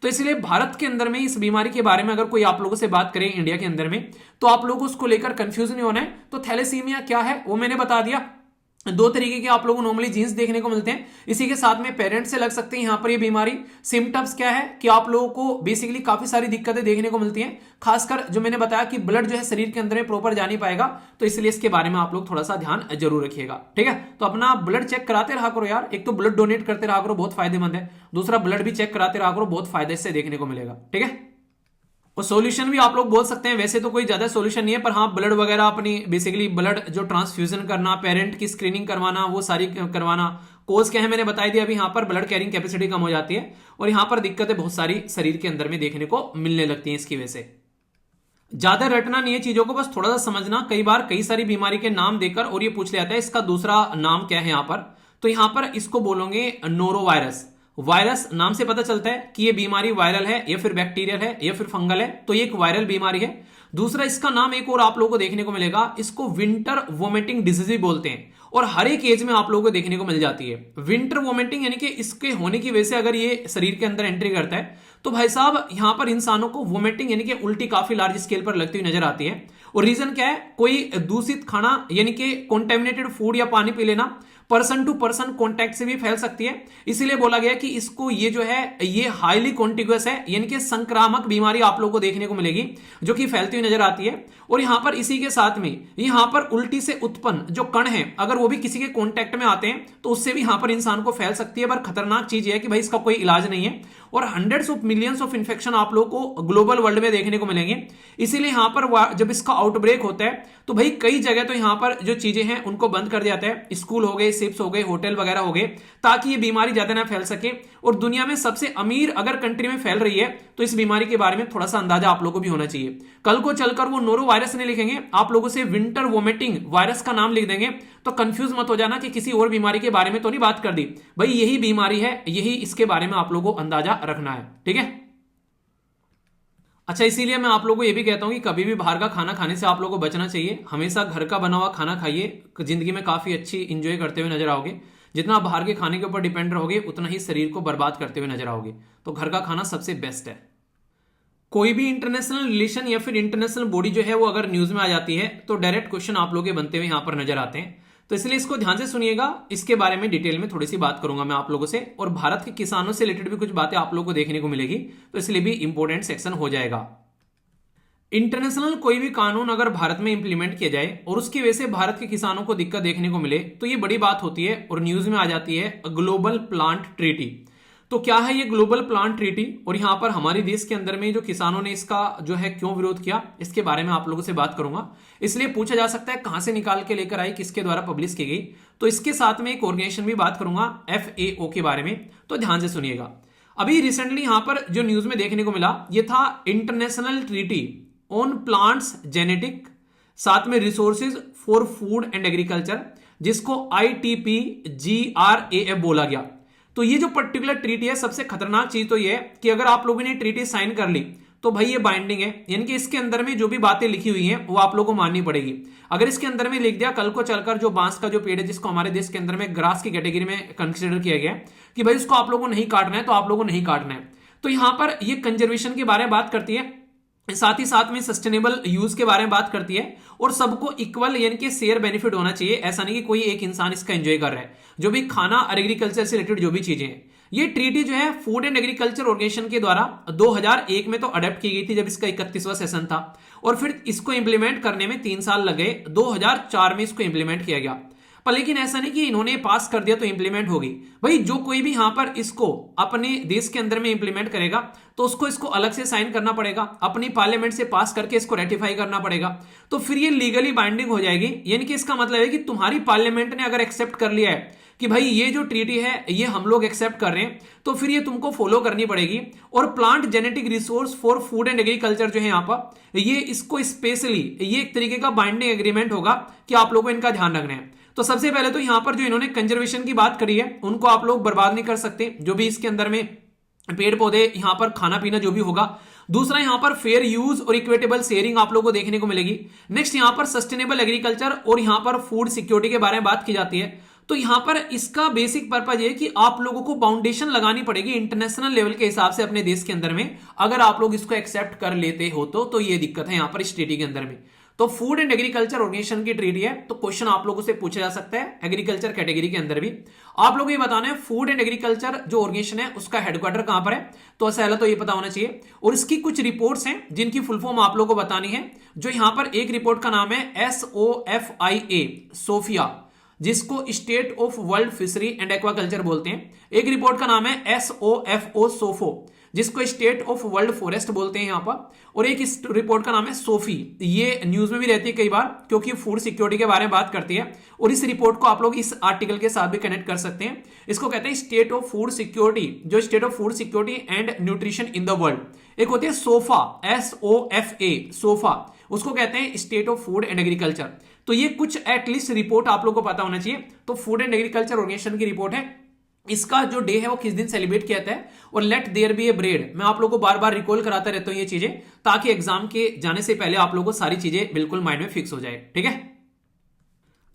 तो इसलिए भारत के अंदर में इस बीमारी के बारे में अगर कोई आप लोगों से बात करें इंडिया के अंदर में, तो आप लोगों को उसको लेकर कंफ्यूज नहीं होना है। तो थैलेसीमिया क्या है वो मैंने बता दिया। दो तरीके के आप लोगों को नॉर्मली जीन्स देखने को मिलते हैं, इसी के साथ में पेरेंट्स से लग सकते हैं यहां पर ये बीमारी। सिम्टम्स क्या है कि आप लोगों को बेसिकली काफी सारी दिक्कतें देखने को मिलती हैं, खासकर जो मैंने बताया कि ब्लड जो है शरीर के अंदर में प्रॉपर जा नहीं पाएगा, तो इसलिए इसके बारे में आप लोग थोड़ा सा ध्यान जरूर रखिएगा। ठीक है, तो अपना ब्लड चेक कराते रहा करो यार, एक तो ब्लड डोनेट करते रहा करो, बहुत फायदेमंद है, दूसरा ब्लड भी चेक कराते रहा करो, बहुत फायदे इससे देखने को मिलेगा। ठीक है, और सॉल्यूशन भी आप लोग बोल सकते हैं, वैसे तो कोई ज्यादा सॉल्यूशन नहीं है, पर हाँ ब्लड वगैरह अपनी बेसिकली ब्लड जो ट्रांसफ्यूजन करना, पेरेंट की स्क्रीनिंग करवाना, वो सारी करवाना। कोज क्या है मैंने बताई दिया, अभी यहाँ पर ब्लड कैरिंग कैपेसिटी कम हो जाती है और यहाँ पर दिक्कतें बहुत सारी शरीर के अंदर में देखने को मिलने लगती हैं इसकी वजह से। ज्यादा रटना नहीं है चीजों को, बस थोड़ा सा समझना। कई बार कई सारी बीमारी के नाम देकर और ये पूछ लिया जाता है इसका दूसरा नाम क्या है यहाँ पर, तो यहां पर इसको बोलोगे नोरोवायरस। वायरस नाम से पता चलता है कि ये बीमारी वायरल है या फिर बैक्टीरियल है या फिर फंगल है, तो ये एक वायरल बीमारी है। दूसरा इसका नाम एक और आप लोगों को देखने को मिलेगा, इसको विंटर वोमिटिंग डिजीज भी बोलते हैं, और हर एक एज में आप लोगों को देखने को मिल जाती है। विंटर वोमिटिंग यानी कि इसके होने की वजह से अगर ये शरीर के अंदर एंट्री करता है तो भाई साहब यहां पर इंसानों को वोमिटिंग यानी कि उल्टी काफी लार्ज स्केल पर लगती हुई नजर आती है। और रीजन क्या है, कोई दूषित खाना यानी कि कॉन्टेमिनेटेड फूड या पानी पी लेना पर्सन टू पर्सन कॉन्टैक्ट से भी फैल सकती है। इसीलिए बोला गया कि इसको ये जो है ये हाईली कॉन्टिग्यूअस है, यानी कि संक्रामक बीमारी आप लोगों को देखने को मिलेगी जो कि फैलती हुई नजर आती है। और यहां पर इसी के साथ में यहां पर उल्टी से उत्पन्न जो कण है अगर वो भी किसी के कॉन्टैक्ट में आते हैं तो उससे भी यहां पर इंसान को फैल सकती है। पर खतरनाक चीज है कि भाई इसका कोई इलाज नहीं है, और hundreds of millions of infection आप लोगों को ग्लोबल वर्ल्ड में देखने को मिलेंगे। इसीलिए यहां पर जब इसका आउटब्रेक होता है तो भाई कई जगह तो यहां पर जो चीजें हैं उनको बंद कर दिया जाता है, स्कूल हो गए, शिप्स हो गए, होटल वगैरह हो गए, ताकि ये बीमारी ज्यादा ना फैल सके। और दुनिया में सबसे अमीर अगर कंट्री में फैल रही है तो इस बीमारी के बारे में थोड़ा सा अंदाजा आप लोगों को भी होना चाहिए। कल को चलकर वो नोरो वायरस नहीं लिखेंगे, आप लोगों से विंटर वोमिटिंग वायरस का नाम लिख देंगे, तो कंफ्यूज मत हो जाना कि किसी और बीमारी के बारे में तो नहीं बात कर दी। भाई यही बीमारी है, यही इसके बारे में आप लोगों को अंदाजा रखना है, ठीक है। अच्छा, इसीलिए मैं आप लोगों को यह भी कहता हूं कि कभी भी बाहर का खाना खाने से आप लोगों को बचना चाहिए। हमेशा घर का बना हुआ खाना खाइए, जिंदगी में काफी अच्छी इंजॉय करते हुए नजर आओगे। जितना बाहर के खाने के ऊपर डिपेंड रहोगे उतना ही शरीर को बर्बाद करते हुए नजर आओगे। तो घर का खाना सबसे बेस्ट है। कोई भी इंटरनेशनल रिलेशन या फिर इंटरनेशनल बॉडी जो है वो अगर न्यूज में आ जाती है तो डायरेक्ट क्वेश्चन आप लोगों के बनते हुए यहां पर नजर आते हैं। तो इसलिए इसको ध्यान से सुनिएगा, इसके बारे में डिटेल में थोड़ी सी बात करूंगा मैं आप लोगों से, और भारत के किसानों से रिलेटेड भी कुछ बातें आप लोगों को देखने को मिलेगी, तो इसलिए भी इंपॉर्टेंट सेक्शन हो जाएगा। इंटरनेशनल कोई भी कानून अगर भारत में इंप्लीमेंट किया जाए और उसकी वजह से भारत के किसानों को दिक्कत देखने को मिले तो ये बड़ी बात होती है और न्यूज में आ जाती है ग्लोबल प्लांट ट्रीटी। तो क्या है ये ग्लोबल प्लांट ट्रीटी, और यहां पर हमारे देश के अंदर में जो किसानों ने इसका जो है क्यों विरोध किया, इसके बारे में आप लोगों से बात करूंगा। इसलिए पूछा जा सकता है कहां से निकाल के लेकर आई, किसके द्वारा पब्लिश की गई। तो इसके साथ में एक ऑर्गेनाइजेशन भी बात करूंगा FAO के बारे में, तो ध्यान से सुनिएगा। अभी रिसेंटली यहां पर जो न्यूज में देखने को मिला ये था international treaty on plants genetic, साथ में resources for food and agriculture, जिसको ITPGRAF बोला गया। तो ये जो पर्टिकुलर ट्रीटी है, सबसे खतरनाक चीज तो ये है कि अगर आप लोगों ने ट्रीटी साइन कर ली तो भाई ये बाइंडिंग है, यानी कि इसके अंदर में जो भी बातें लिखी हुई हैं वो आप लोगों को माननी पड़ेगी। अगर इसके अंदर में लिख दिया, कल को चलकर जो बांस का जो पेड़ है जिसको हमारे देश के अंदर में ग्रास की कैटेगरी में कंसिडर किया गया कि भाई उसको आप लोगों को नहीं काटना है, तो आप लोगों को नहीं काटना है। तो यहां पर ये कंजर्वेशन के बारे में बात करती है, साथ ही साथ में सस्टेनेबल यूज के बारे में बात करती है, और सबको इक्वल यानी कि शेयर बेनिफिट होना चाहिए। ऐसा नहीं कि कोई एक इंसान इसका एंजॉय कर रहा है, जो भी खाना और एग्रीकल्चर से रिलेटेड जो भी चीजें हैं। ये ट्रीटी जो है फूड एंड एग्रीकल्चर ऑर्गेनाइजेशन के द्वारा 2001 में तो अडॉप्ट की गई थी जब इसका 31वां सेशन था, और फिर इसको इंप्लीमेंट करने में 3 साल लगे, 2004 में इसको इंप्लीमेंट किया गया। पर लेकिन ऐसा नहीं कि इन्होंने पास कर दिया तो इंप्लीमेंट होगी। भाई जो कोई भी यहां पर इसको अपने देश के अंदर में इंप्लीमेंट करेगा तो उसको इसको अलग से साइन करना पड़ेगा, अपनी पार्लियामेंट से पास करके इसको रेटिफाई करना पड़ेगा, तो फिर ये लीगली बाइंडिंग हो जाएगी। यानी कि इसका मतलब है कि तुम्हारी पार्लियामेंट ने अगर एक्सेप्ट कर लिया है कि भाई ये जो ट्रीटी है ये हम लोग एक्सेप्ट कर रहे हैं, तो फिर ये तुमको फॉलो करनी पड़ेगी। और plant genetic resource for food and agriculture जो है यहाँ पर ये इसको स्पेशली ये एक तरीके का बाइंडिंग एग्रीमेंट होगा कि आप लोगों को इनका ध्यान रखना है। तो सबसे पहले तो यहां पर जो इन्होंने कंजर्वेशन की बात करी है उनको आप लोग बर्बाद नहीं कर सकते, जो भी इसके अंदर में पेड़ पौधे यहां पर खाना पीना जो भी होगा। दूसरा यहां पर फेयर यूज और इक्विटेबल शेयरिंग आप लोगों को देखने को मिलेगी। नेक्स्ट यहां पर सस्टेनेबल एग्रीकल्चर और यहां पर फूड सिक्योरिटी के बारे में बात की जाती है। तो यहां पर इसका बेसिक पर्पज ये कि आप लोगों को फाउंडेशन लगानी पड़ेगी इंटरनेशनल लेवल के हिसाब से अपने देश के अंदर में, अगर आप लोग इसको एक्सेप्ट कर लेते हो तो ये दिक्कत है यहां पर इस ट्रीटी के अंदर में। तो फूड एंड एग्रीकल्चर ऑर्गेनाइजेशन की ट्रीटी है, तो क्वेश्चन आप लोगों से पूछा जा सकता है एग्रीकल्चर कैटेगरी के अंदर भी। आप लोगों को ये बताना है फूड एंड एग्रीकल्चर जो ऑर्गेनाइजेशन है उसका हेडक्वार्टर कहां पर है, तो पहला तो ये पता होना चाहिए। और इसकी कुछ रिपोर्ट्स हैं जिनकी फुल फॉर्म आप लोगों को बतानी है। जो यहां पर एक रिपोर्ट का नाम है SOFIA सोफिया, जिसको state of world fishery and aquaculture बोलते हैं। एक रिपोर्ट का नाम है SOFO सोफो, जिसको स्टेट ऑफ वर्ल्ड फॉरेस्ट बोलते हैं यहां पर। और एक इस रिपोर्ट का नाम है सोफी, ये न्यूज में भी रहती है कई बार क्योंकि फूड सिक्योरिटी के बारे में बात करती है। और इस रिपोर्ट को आप लोग इस आर्टिकल के साथ भी कनेक्ट कर सकते हैं। इसको कहते हैं स्टेट ऑफ फूड सिक्योरिटी, जो state of food security and nutrition in the world. एक होती है सोफा SOFA सोफा, उसको कहते हैं state of food and agriculture. तो ये कुछ एटलीस्ट रिपोर्ट आप लोग को पता होना चाहिए। तो फूड एंड एग्रीकल्चर ऑर्गेनाइजेशन की रिपोर्ट है, इसका जो डे है वो किस दिन सेलिब्रेट किया जाता है, और let there be a bread. मैं आप लोगों को बार बार रिकॉल कराता रहता हूं ये चीजें, ताकि एग्जाम के जाने से पहले आप लोगों को सारी चीजें बिल्कुल माइंड में फिक्स हो जाए। ठीक है,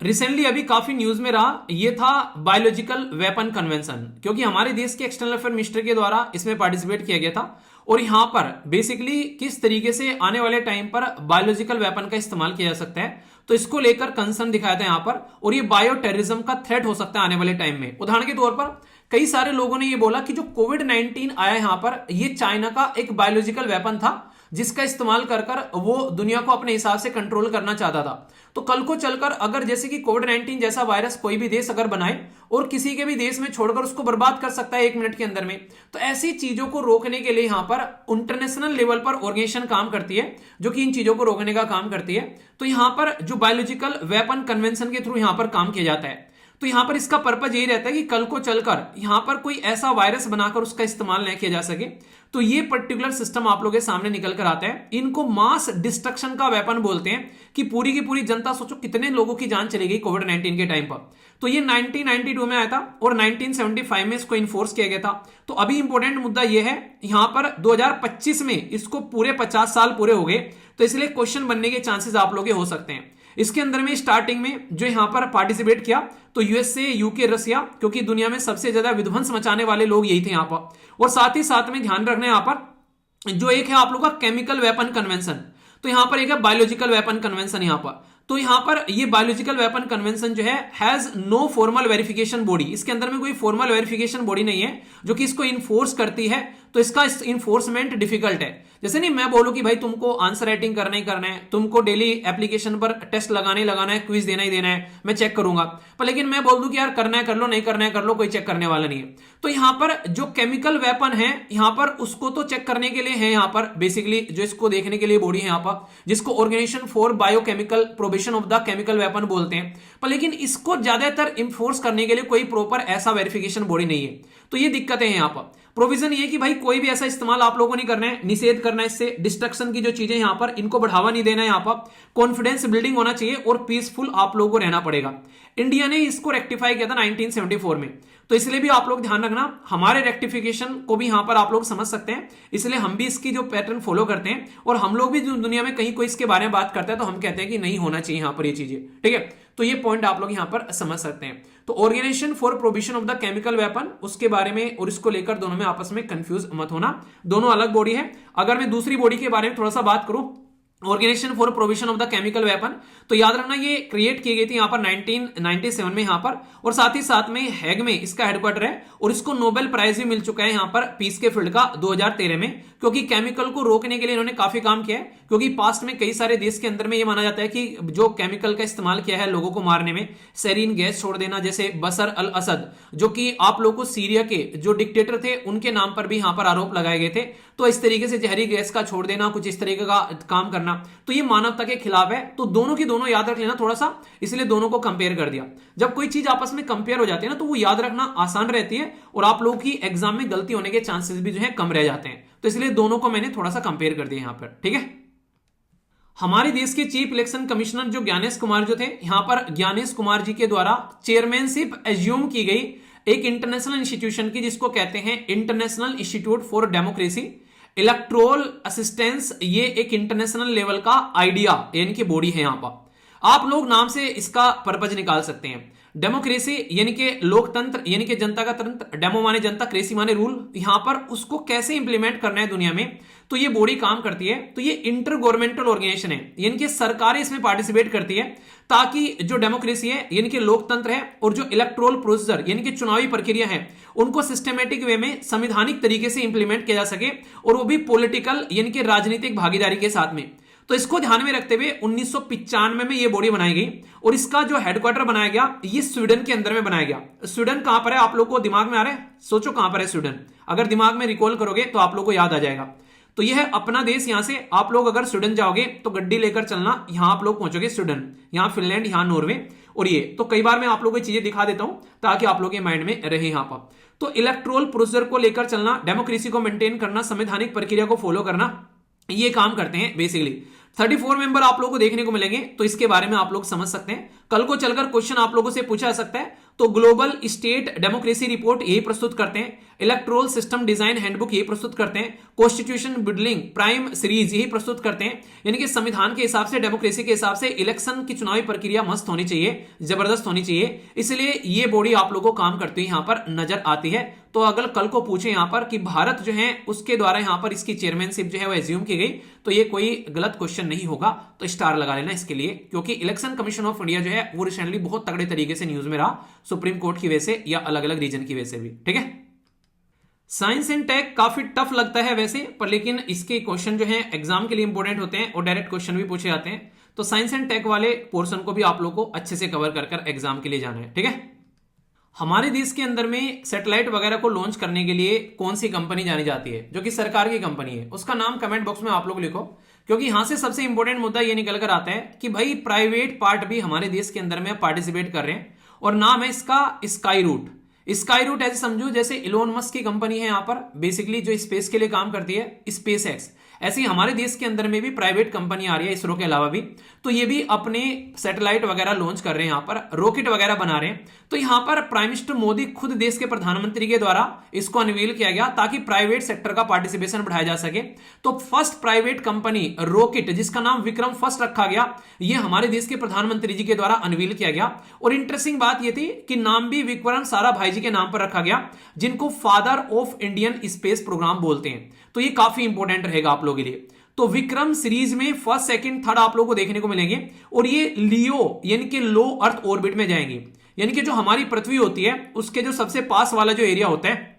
रिसेंटली अभी काफी न्यूज में रहा, ये था बायोलॉजिकल वेपन कन्वेंशन, क्योंकि हमारे देश के एक्सटर्नल अफेयर मिनिस्टर के द्वारा इसमें पार्टिसिपेट किया गया था। और यहां पर बेसिकली किस तरीके से आने वाले टाइम पर बायोलॉजिकल वेपन का इस्तेमाल किया जा सकता है, तो इसको लेकर कंसर्न दिखाया था यहां पर। और ये बायो टेररिज्म का थ्रेट हो सकता है आने वाले टाइम में। उदाहरण के तौर पर कई सारे लोगों ने ये बोला कि जो कोविड-19 आया यहां पर, ये चाइना का एक बायोलॉजिकल वेपन था, जिसका इस्तेमाल कर कर वो दुनिया को अपने हिसाब से कंट्रोल करना चाहता था। तो कल को चलकर अगर जैसे कि कोविड-19 जैसा वायरस कोई भी देश अगर बनाए और किसी के भी देश में छोड़कर उसको बर्बाद कर सकता है 1 मिनट के अंदर में, तो ऐसी चीजों को रोकने के लिए यहां पर इंटरनेशनल लेवल पर ऑर्गेनाइजेशन काम करती है, जो कि इन चीजों को रोकने का काम करती है। तो यहां पर जो बायोलॉजिकल वेपन कन्वेंशन के थ्रू यहां पर काम किया जाता है। तो यहां पर इसका पर्पज यही रहता है कि कल को चलकर यहां पर कोई ऐसा वायरस बनाकर उसका इस्तेमाल नहीं किया जा सके। तो ये पर्टिकुलर सिस्टम आप लोगों के सामने निकल कर आता है। इनको मास डिस्ट्रक्शन का वेपन बोलते हैं, कि पूरी की पूरी जनता, सोचो कितने लोगों की जान चली गई कोविड-19 के टाइम पर। तो ये 1992 में आया था और 1975 में इसको इन्फोर्स किया गया था। तो अभी इंपॉर्टेंट मुद्दा यह है, यहां पर 2025 में इसको पूरे 50 साल पूरे हो गए, तो इसलिए क्वेश्चन बनने के चांसेस आप लोग के हो सकते हैं। इसके अंदर में स्टार्टिंग में जो यहां पर पार्टिसिपेट किया तो यूएसए, यूके, रसिया, क्योंकि दुनिया में सबसे ज्यादा विध्वंस मचाने वाले लोग यही थे यहां पर। और साथ ही साथ में ध्यान रखना यहां पर जो एक है आप लोग का केमिकल वेपन कन्वेंशन, तो यहां पर एक है बायोलॉजिकल वेपन कन्वेंशन यहां पर। तो यहां पर ये बायोलॉजिकल वेपन कन्वेंशन जो है has no formal verification body, इसके अंदर में कोई फॉर्मल वेरिफिकेशन बॉडी नहीं है जो कि इसको इन्फोर्स करती है। तो इसका इन्फोर्समेंट डिफिकल्ट है। जैसे नहीं मैं बोलूं कि भाई तुमको आंसर राइटिंग करना ही करना है, तुमको डेली एप्लीकेशन पर टेस्ट लगाना है, क्विज देना ही देना है, मैं चेक करूंगा, पर लेकिन मैं बोल दूं कि यार करना है कर लो, नहीं करना है कर लो, कोई चेक करने वाला नहीं है। तो यहां पर जो केमिकल वेपन है यहां पर उसको तो चेक करने के लिए है, यहां पर बेसिकली जो इसको देखने के लिए बॉडी है यहां पर, जिसको organisation for biochemical probation of the chemical weapon बोलते हैं, पर लेकिन इसको ज्यादातर इन्फोर्स करने के लिए कोई प्रॉपर ऐसा वेरिफिकेशन बॉडी नहीं है। तो ये दिक्कतें हैं यहां पर। प्रोविजन ये कि भाई कोई भी ऐसा इस्तेमाल आप लोगों ने करना है, निषेध करना है, इससे डिस्ट्रक्शन की जो चीजें यहां पर इनको बढ़ावा नहीं देना है, यहां पर कॉन्फिडेंस बिल्डिंग होना चाहिए और पीसफुल आप लोगों को रहना पड़ेगा। इंडिया ने इसको रेक्टिफाई किया था 1974 में, तो इसलिए भी आप लोग ध्यान रखना, हमारे रेक्टिफिकेशन को भी यहां पर आप लोग समझ सकते हैं, इसलिए हम भी इसकी जो पैटर्न फॉलो करते हैं। और हम लोग भी जो दुनिया में कहीं कोई इसके बारे में बात करता है तो हम कहते हैं कि नहीं होना चाहिए यहां पर ये चीजें, ठीक है। तो ये पॉइंट आप लोग यहां पर समझ सकते हैं। तो organisation for provision of the chemical weapon, उसके बारे में और इसको लेकर दोनों में आपस में कंफ्यूज मत होना, दोनों अलग बॉडी है। अगर मैं दूसरी बॉडी के बारे में थोड़ा सा बात करूं, organisation for provision of the chemical weapon, तो याद रखना ये क्रिएट की गई थी यहां पर 1997 में यहां पर, और साथ ही साथ में हैग में इसका हेडक्वार्टर है, और इसको नोबेल प्राइज भी मिल चुका है यहां पर पीस के फील्ड का 2013 में, क्योंकि केमिकल को रोकने के लिए इन्होंने काफी काम किया है। क्योंकि पास्ट में कई सारे देश के अंदर में ये माना जाता है कि जो केमिकल का इस्तेमाल किया है लोगों को मारने में, सेरीन गैस छोड़ देना, जैसे बशर अल असद जो कि आप लोगों को सीरिया के जो डिक्टेटर थे उनके नाम पर भी यहां पर आरोप लगाए गए थे, तो इस तरीके से जहरी गैस का छोड़ देना, कुछ इस तरीके का काम करना, तो ये मानवता के खिलाफ है। तो दोनों की दोनों याद रख लेना थोड़ा सा, इसलिए दोनों को कंपेयर कर दिया। जब कोई चीज आपस में कंपेयर हो जाती है ना, तो वो याद रखना आसान रहती है और आप लोगों की एग्जाम में गलती होने के चांसेस भी जो है कम रह जाते हैं। तो इसलिए दोनों को मैंने थोड़ा सा कंपेयर कर दिया यहां पर, ठीक है। हमारे देश के चीफ इलेक्शन कमिश्नर जो ज्ञानेश कुमार जो थे, यहां पर ज्ञानेश कुमार जी के द्वारा चेयरमैनशिप एज्यूम की गई एक इंटरनेशनल इंस्टीट्यूशन की, जिसको कहते हैं international institute for democracy electoral assistance. ये एक इंटरनेशनल लेवल का आइडिया यानी कि बॉडी है। यहां पर आप लोग नाम से इसका पर्पज निकाल सकते हैं। डेमोक्रेसी यानी कि लोकतंत्र यानी कि जनता का तंत्र, डेमो माने जनता, क्रेसी माने रूल, यहां पर उसको कैसे इंप्लीमेंट करना है दुनिया में, तो ये बॉडी काम करती है। तो ये इंटर गवर्नमेंटल ऑर्गेनाइजेशन है, यानी कि सरकारें इसमें पार्टिसिपेट करती है, ताकि जो डेमोक्रेसी है यानी कि लोकतंत्र है और जो इलेक्टोरल प्रोसीजर यानी कि चुनावी प्रक्रिया है, उनको सिस्टमेटिक वे में संवैधानिक तरीके से इंप्लीमेंट किया जा सके, और वो भी पॉलिटिकल यानी कि राजनीतिक भागीदारी के साथ में। तो इसको ध्यान में रखते हुए 1995 में ये बॉडी बनाई गई, और इसका जो हेडक्वार्टर बनाया गया ये स्वीडन के अंदर में बनाया गया। स्वीडन कहां पर है आप लोग को दिमाग में आ रहा है? सोचो कहां पर है स्वीडन, अगर दिमाग में रिकॉल करोगे तो आप लोग को याद आ जाएगा। तो यह है अपना देश। यहां से आप लोग अगर स्वीडन जाओगे तो गड्डी लेकर चलना, यहां आप लोग पहुंचोगे स्वीडन, यहां फिनलैंड, यहां नॉर्वे, और ये तो कई बार मैं आप लोगों को चीजें दिखा देता हूं ताकि आप लोग के माइंड में रहे यहां पर। तो इलेक्टोरल प्रोसीजर को लेकर चलना, डेमोक्रेसी को मेंटेन करना, संवैधानिक प्रक्रिया को फॉलो करना, ये काम करते हैं बेसिकली। 34 मेंबर आप लोगों को देखने को मिलेंगे, तो इसके बारे में आप लोग समझ सकते हैं। कल को चलकर क्वेश्चन आप लोगों से पूछा जा सकता है, तो ग्लोबल स्टेट डेमोक्रेसी रिपोर्ट यही प्रस्तुत करते हैं, इलेक्टोरल सिस्टम डिजाइन हैंडबुक यही प्रस्तुत करते हैं, कॉन्स्टिट्यूशन बिल्डिंग प्राइम सीरीज यही प्रस्तुत करते हैं। यानी कि संविधान के हिसाब से, डेमोक्रेसी के हिसाब से इलेक्शन की चुनावी प्रक्रिया मस्त होनी चाहिए, जबरदस्त होनी चाहिए, इसलिए ये बॉडी आप लोगों को काम करती हुई यहां पर नजर आती है। तो अगर कल को पूछे यहां पर कि भारत जो है उसके द्वारा यहां पर इसकी चेयरमैनशिप जो है वो एज्यूम की गई, तो ये कोई गलत क्वेश्चन नहीं होगा, तो स्टार लगा लेना इसके लिए, क्योंकि इलेक्शन कमीशन ऑफ इंडिया जो है वो रिसेंटली बहुत तगड़े तरीके से न्यूज में रहा, सुप्रीम कोर्ट की वजह से या अलग अलग रीजन की वजह से भी। ठीक है, साइंस एंड टेक काफी टफ लगता है वैसे, पर लेकिन इसके क्वेश्चन जो है एग्जाम के लिए इंपॉर्टेंट होते हैं और डायरेक्ट क्वेश्चन भी पूछे जाते हैं। तो साइंस एंड टेक वाले पोर्शन को भी आप लोग को अच्छे से कवर कर एग्जाम के लिए जाना है। ठीक है, हमारे देश के अंदर में सैटेलाइट वगैरह को लॉन्च करने के लिए कौन सी कंपनी जानी जाती है, जो कि सरकार की कंपनी है, उसका नाम कमेंट बॉक्स में आप लोग लिखो, क्योंकि यहां से सबसे इंपॉर्टेंट मुद्दा ये निकल कर आता है कि भाई प्राइवेट पार्ट भी हमारे देश के अंदर में पार्टिसिपेट कर रहे हैं, और नाम है इसका स्काई रूट। स्काई रूट ऐसे समझो जैसे इलोन मस्क की कंपनी है, यहां पर बेसिकली जो स्पेस के लिए काम करती है, स्पेस एक्स, ऐसे ही हमारे देश के अंदर में भी प्राइवेट कंपनी आ रही है इसरो के अलावा भी, तो ये भी अपने सैटेलाइट वगैरह लॉन्च कर रहे हैं, यहां पर रॉकेट वगैरह बना रहे हैं। तो यहां पर प्राइम मिनिस्टर मोदी खुद देश के प्रधानमंत्री के द्वारा इसको अनवील किया गया ताकि प्राइवेट सेक्टर का पार्टिसिपेशन बढ़ाया जा सके। तो फर्स्ट प्राइवेट कंपनी रॉकेट, जिसका नाम विक्रम फर्स्ट रखा गया, यह हमारे देश के प्रधानमंत्री जी के द्वारा अनवील किया गया। और इंटरेस्टिंग बात यह थी कि नाम भी विक्रम साराभाई जी के नाम पर रखा गया, जिनको father of Indian space programme बोलते हैं। तो ये काफी इंपॉर्टेंट रहेगा आप लोगों के लिए। तो विक्रम सीरीज में फर्स्ट, सेकंड, थर्ड आप लोगों को देखने को मिलेंगे, और ये लियो यानी कि लो अर्थ ऑर्बिट में जाएंगे। यानी कि जो हमारी पृथ्वी होती है उसके जो सबसे पास वाला जो एरिया होता है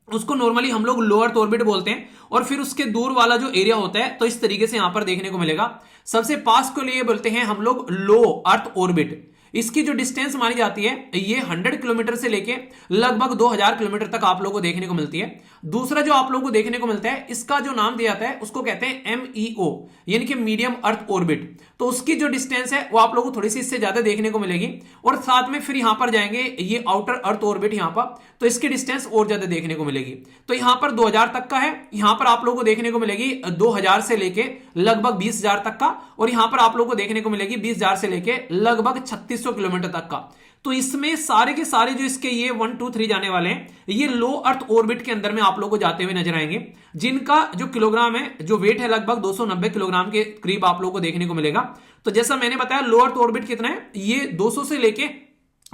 उसको नॉर्मली हम लोग लो अर्थ ऑर्बिट बोलते हैं, और फिर उसके दूर वाला जो एरिया होता है तो इस तरीके से यहां पर देखने को मिलेगा। सबसे पास को लिए बोलते हैं हम लोग लो अर्थ ऑर्बिट। इसकी जो डिस्टेंस मानी जाती है ये 100 किलोमीटर से लेके लगभग 2000 किलोमीटर तक आप लोगों को देखने को मिलती है। दूसरा जो आप लोगों को देखने को मिलता है, इसका जो नाम दिया जाता है उसको कहते हैं MEO यानी कि मीडियम अर्थ ऑर्बिट। तो उसकी जो डिस्टेंस है वो आप लोगों को थोड़ी सी इससे ज्यादा देखने को मिलेगी। और साथ में फिर यहां पर जाएंगे ये आउटर अर्थ ऑर्बिट यहां पर, तो इसकी डिस्टेंस और ज्यादा देखने को मिलेगी। तो यहां पर 2000 तक का है, यहां पर आप लोगों को देखने को मिलेगी 2000 से लेके लगभग 20000 तक का, और यहां पर आप लोगों को देखने को मिलेगी 20000 से लेके लगभग 3600 किलोमीटर तक का। तो इसमें सारे के सारे जो इसके ये 1, 2, 3 जाने वाले हैं, ये लो अर्थ ऑर्बिट के अंदर में आप लोगों को जाते हुए नजर आएंगे, जिनका जो किलोग्राम है, जो वेट है लगभग 290 किलोग्राम के करीब आप लोगों को देखने को मिलेगा। तो जैसा मैंने बताया लो अर्थ ऑर्बिट कितना है, ये 200 से लेके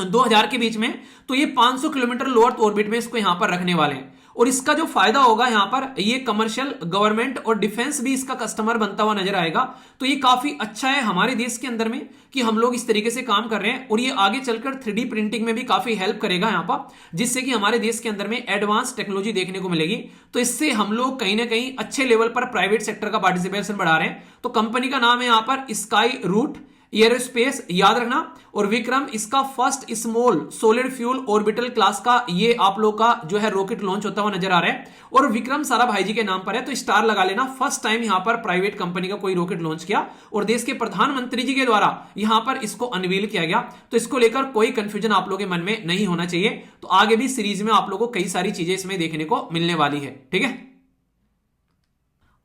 2000 के बीच में, तो ये 500 किलोमीटर लो अर्थ ऑर्बिट में इसको यहां पर रखने वाले हैं। और इसका जो फायदा होगा यहां पर, ये कमर्शियल, गवर्नमेंट और डिफेंस भी इसका कस्टमर बनता हुआ नजर आएगा। तो ये काफी अच्छा है हमारे देश के अंदर में कि हम लोग इस तरीके से काम कर रहे हैं, और ये आगे चलकर 3D प्रिंटिंग में भी काफी हेल्प करेगा यहां पर, जिससे कि हमारे देश के अंदर में एडवांस टेक्नोलॉजी देखने को मिलेगी। तो इससे हम लोग कहीं ना कहीं अच्छे लेवल पर प्राइवेट सेक्टर का पार्टिसिपेशन बढ़ा रहे हैं। तो कंपनी का नाम है यहां पर स्काई रूट एयरोस्पेस, याद रखना। और विक्रम इसका first small solid fuel orbital class का ये आप लोग का जो है रॉकेट लॉन्च होता हुआ नजर आ रहा है, और विक्रम साराभाई जी के नाम पर है, तो स्टार लगा लेना। फर्स्ट टाइम यहां पर प्राइवेट कंपनी का कोई रॉकेट लॉन्च किया, और देश के प्रधानमंत्री जी के द्वारा यहां पर इसको अनवील किया गया। तो इसको लेकर कोई कंफ्यूजन आप लोगों के मन में नहीं होना चाहिए। तो आगे भी सीरीज में आप लोगों को कई सारी चीजें इसमें देखने को मिलने वाली है। ठीक है,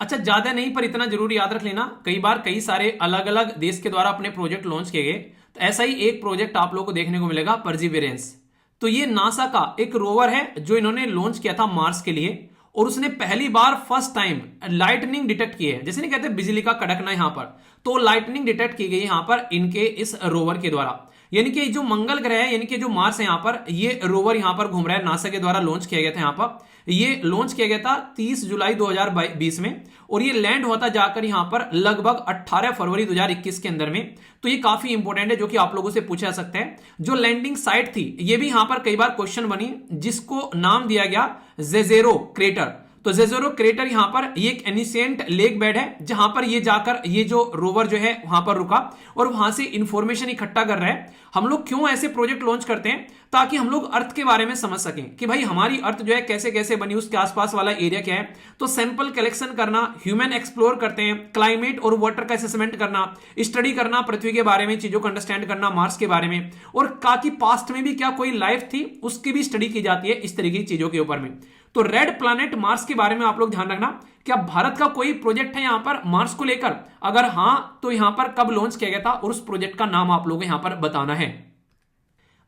अच्छा ज्यादा नहीं पर इतना जरूर याद रख लेना, कई बार कई सारे अलग अलग देश के द्वारा अपने प्रोजेक्ट लॉन्च किए गए, तो ऐसा ही एक प्रोजेक्ट आप लोगों को देखने को मिलेगा, परसिवियरेंस। तो ये नासा का एक रोवर है जो इन्होंने लॉन्च किया था मार्स के लिए, और उसने पहली बार फर्स्ट टाइम लाइटनिंग डिटेक्ट की है, जैसे नहीं कहते बिजली का कड़कना यहां पर, तो लाइटनिंग डिटेक्ट की गई यहां पर इनके इस रोवर के द्वारा। यानी कि जो मंगल ग्रह है, यानी कि जो मार्स है, यहां पर ये रोवर यहां पर घूम रहा है, नासा के द्वारा लॉन्च किया गया था। यहां पर ये लॉन्च किया गया था 30 जुलाई 2020 में, और ये लैंड होता जाकर यहां पर लगभग 18 फरवरी 2021 के अंदर में। तो ये काफी इंपॉर्टेंट है, जो कि आप लोगों से पूछा जा सकता है। जो लैंडिंग साइट थी ये भी यहां पर कई बार क्वेश्चन बनी, जिसको नाम दिया गया जेजेरो क्रेटर। तो जेजेरो क्रेटर यहां पर ये एक एनिशिएंट लेक बेड है, जहां पर ये जाकर ये जो रोवर जो है वहां पर रुका, और वहां से इंफॉर्मेशन इकट्ठा कर रहा है। हम लोग क्यों ऐसे प्रोजेक्ट लॉन्च करते हैं, ताकि हम लोग अर्थ के बारे में समझ सकें कि भाई हमारी अर्थ जो है कैसे कैसे बनी, उसके आसपास वाला एरिया क्या है। तो सैंपल कलेक्शन करना, ह्यूमन एक्सप्लोर करते हैं, क्लाइमेट और वाटर का असेसमेंट करना, स्टडी करना पृथ्वी के बारे में, चीजों को अंडरस्टैंड करना मार्स के बारे में, और काफी पास्ट में भी क्या कोई लाइफ थी उसकी भी स्टडी की जाती है इस तरीके की चीजों के ऊपर में। तो रेड प्लैनेट मार्स के बारे में आप लोग ध्यान रखना, क्या भारत का कोई प्रोजेक्ट है यहां पर मार्स को लेकर, अगर हां तो यहां पर कब लॉन्च किया गया था और उस प्रोजेक्ट का नाम आप लोगों को यहां पर बताना है।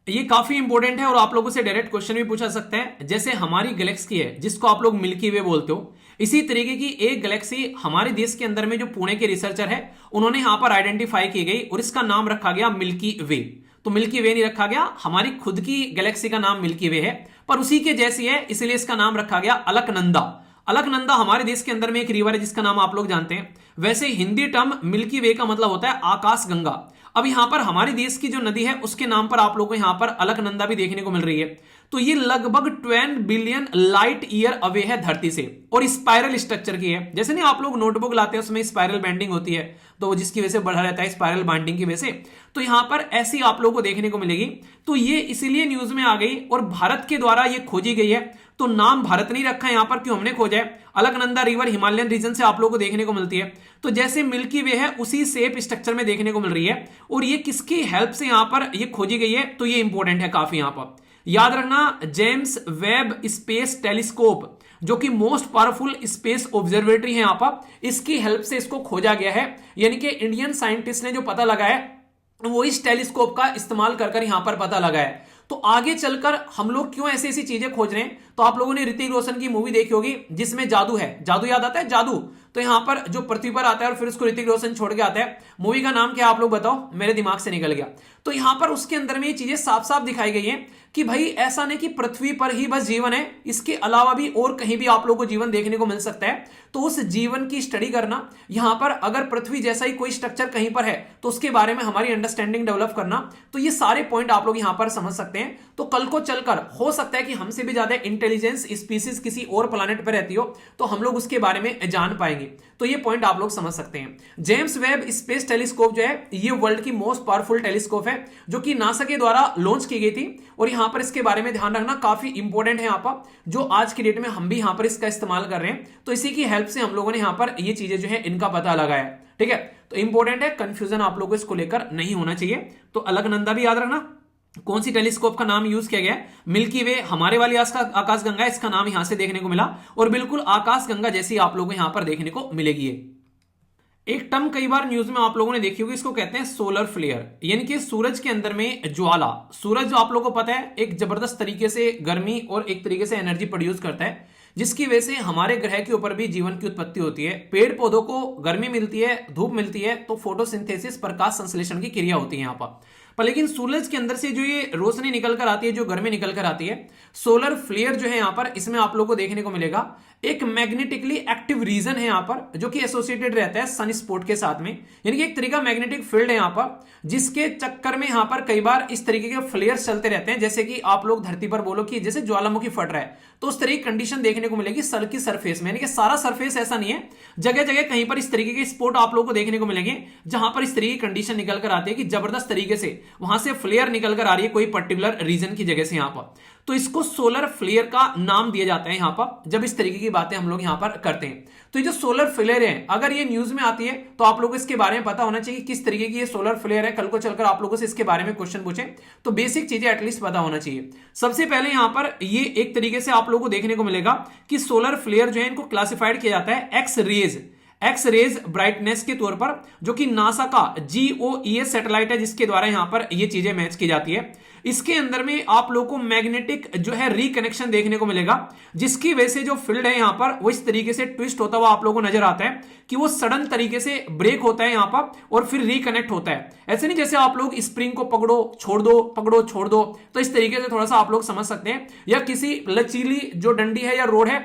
ये काफी इंपॉर्टेंट है और आप लोगों से डायरेक्ट क्वेश्चन भी पूछा सकते हैं। जैसे हमारी गैलेक्सी है जिसको आप लोग मिल्की वे बोलते हो, इसी तरीके की एक गैलेक्सी हमारे देश के अंदर में जो पुणे के रिसर्चर है उन्होंने यहां पर आइडेंटिफाई की गई और इसका नाम रखा गया मिल्की वे। तो मिल्की वे नहीं रखा गया, हमारी खुद की गैलेक्सी का नाम मिल्की वे है, पर उसी के जैसी है इसलिए इसका नाम रखा गया अलकनंदा। अलकनंदा हमारे देश के अंदर में एक रिवर है जिसका नाम आप लोग जानते हैं। वैसे हिंदी टर्म मिल्की वे का मतलब होता है आकाश गंगा। अब यहां पर हमारे देश की जो नदी है उसके नाम पर आप लोगों को यहां पर अलकनंदा भी देखने को मिल रही है। तो ये लगभग 12 बिलियन लाइट ईयर अवे है धरती से और स्पाइरल स्ट्रक्चर की है। जैसे नहीं आप लोग नोटबुक लाते हैं उसमें स्पाइरल बाइंडिंग होती है तो जिसकी वजह से बढ़ा रहता है स्पाइरल बाइंडिंग की वजह से, तो यहां पर ऐसी आप लोगों को देखने को मिलेगी। तो ये इसीलिए न्यूज में आ गई और भारत के द्वारा ये खोजी गई है। तो नाम भारत नहीं रखा है यहां पर, क्यों हमने खोजा है। अलकनंदा रिवर हिमालयन रीजन से आप लोगों को देखने को मिलती है। तो जैसे मिल्की वे है उसी शेप स्ट्रक्चर में देखने को मिल रही है और ये किसकी हेल्प से यहां पर ये खोजी गई है, तो ये इंपॉर्टेंट है काफी। यहां पर याद रखना जेम्स वेब स्पेस टेलीस्कोप जो कि मोस्ट पावरफुल स्पेस ऑब्जर्वेटरी है यहां पर, इसकी हेल्प से इसको खोजा गया है। यानी कि इंडियन साइंटिस्ट ने जो पता लगाया वो इस टेलीस्कोप का इस्तेमाल कर यहां पर पता लगाया है। तो आगे चलकर हम लोग क्यों ऐसी ऐसी चीजें खोज रहे हैं, तो आप लोगों ने ऋतिक रोशन की मूवी देखी होगी जिसमें जादू है। जादू याद आता है, जादू। तो यहां पर जो पृथ्वी पर आता है और फिर उसको ऋतिक रोशन छोड़ के आता है, मूवी का नाम क्या आप लोग बताओ, मेरे दिमाग से निकल गया। तो यहां पर उसके अंदर में ये चीजें साफ साफ दिखाई गई हैं कि भाई ऐसा नहीं कि पृथ्वी पर ही बस जीवन है, इसके अलावा भी और कहीं भी आप लोगों को जीवन देखने को मिल सकता है। तो उस जीवन की स्टडी करना, यहां पर अगर पृथ्वी जैसा ही कोई स्ट्रक्चर कहीं पर है तो उसके बारे में हमारी अंडरस्टैंडिंग डेवलप करना, तो ये सारे पॉइंट आप लोग यहां पर समझ सकते हैं। तो कल को चलकर हो सकता है कि हमसे भी ज्यादा इंटेलिजेंस स्पीसीज किसी और प्लैनेट पर रहती हो तो हम लोग उसके बारे में जान पाएंगे। तो ये पॉइंट आप लोग समझ सकते हैं। जेम्स वेब स्पेस टेलीस्कोप जो है ये वर्ल्ड की मोस्ट पावरफुल टेलीस्कोप है जो कि नासा के द्वारा लॉन्च की गई थी और यहां पर इसके बारे में ध्यान रखना काफी इंपॉर्टेंट है। यहां पर जो आज की डेट में हम भी यहां पर इसका इस्तेमाल कर रहे हैं, तो इसी की हेल्प से हम लोगों ने यहां पर ये चीजें जो है इनका पता लगाया। ठीक है, तो इंपॉर्टेंट है, कंफ्यूजन आप लोगों को इसको लेकर नहीं होना चाहिए। तो अलकनंदा भी याद रखना। कौन सी टेलीस्कोप का नाम यूज किया गया है, मिल्की वे, हमारे वाली आकाश गंगा, इसका नाम यहां से देखने को मिला और बिल्कुल आकाश गंगा जैसी आप लोगों को यहां पर देखने को मिलेगी। एक टर्म कई बार न्यूज में आप लोगों ने देखी होगी, इसको कहते हैं सोलर फ्लेयर, यानी कि सूरज के अंदर में ज्वाला। सूरज जो आप लोगों को पता है एक जबरदस्त तरीके से गर्मी और एक तरीके से एनर्जी प्रोड्यूस करता है जिसकी वजह से हमारे ग्रह के ऊपर भी जीवन की उत्पत्ति होती है। पेड़ पौधों को गर्मी मिलती है, धूप मिलती है, तो फोटोसिंथेसिस प्रकाश संश्लेषण की क्रिया होती है यहां पर लेकिन सूरज के अंदर से जो ये रोशनी निकल कर आती है, जो गर्मी निकल कर आती है, सोलर फ्लेयर जो है यहां पर, इसमें आप लोगों को देखने को मिलेगा एक मैग्नेटिकली एक्टिव रीजन है यहां पर जो कि एसोसिएटेड रहता है सन स्पॉट के साथ में। यानी कि एक तरीका मैग्नेटिक फील्ड है यहां पर जिसके चक्कर में यहां पर कई बार इस तरीके के फ्लेयर्स चलते रहते हैं। जैसे कि आप लोग धरती पर बोलो कि जैसे ज्वालामुखी फट रहा है, तो उस तरह की कंडीशन देखने को मिलेगी सल की सरफेस में। यानी कि सारा सरफेस ऐसा नहीं है, जगह जगह कहीं पर इस तरीके के स्पॉट आप लोगों को देखने को मिलेंगे जहां पर इस तरीके की कंडीशन निकल कर आती है कि जबरदस्त तरीके से वहां से फ्लेयर निकल कर आ रही है कोई पर्टिकुलर रीजन की जगह से यहां पर, तो इसको सोलर फ्लेयर का नाम दिया जाता है यहां पर जब इस तरीके की बातें हम लोग यहां पर करते हैं। तो ये जो सोलर फ्लेयर है अगर ये न्यूज में आती है तो आप लोगों को इसके बारे में पता होना चाहिए किस तरीके की ये सोलर फ्लेयर है। कल को चलकर आप लोगों से इसके बारे में क्वेश्चन पूछे तो बेसिक चीजें एटलीस्ट पता होना चाहिए। सबसे पहले यहां पर ये एक तरीके से आप लोगों को देखने को मिलेगा कि सोलर फ्लेयर जो है इनको क्लासिफाइड किया जाता है एक्स रेज ब्राइटनेस के तौर पर, जो कि नासा का GOES सैटेलाइट है जिसके द्वारा यहां पर ये चीजें मैच की जाती है। इसके अंदर में आप लोगों को मैग्नेटिक जो है रिकनेक्शन देखने को मिलेगा जिसकी वजह से जो फील्ड है यहां पर वो इस तरीके से ट्विस्ट होता हुआ आप लोगों को नजर आता है कि वो सडन तरीके से ब्रेक होता है यहां पर और फिर रिकनेक्ट होता है। ऐसे नहीं जैसे आप लोग स्प्रिंग को पकड़ो छोड़ दो, पकड़ो छोड़ दो, तो इस तरीके से थोड़ा सा आप लोग समझ सकते हैं, या किसी लचीली जो डंडी है या रोड है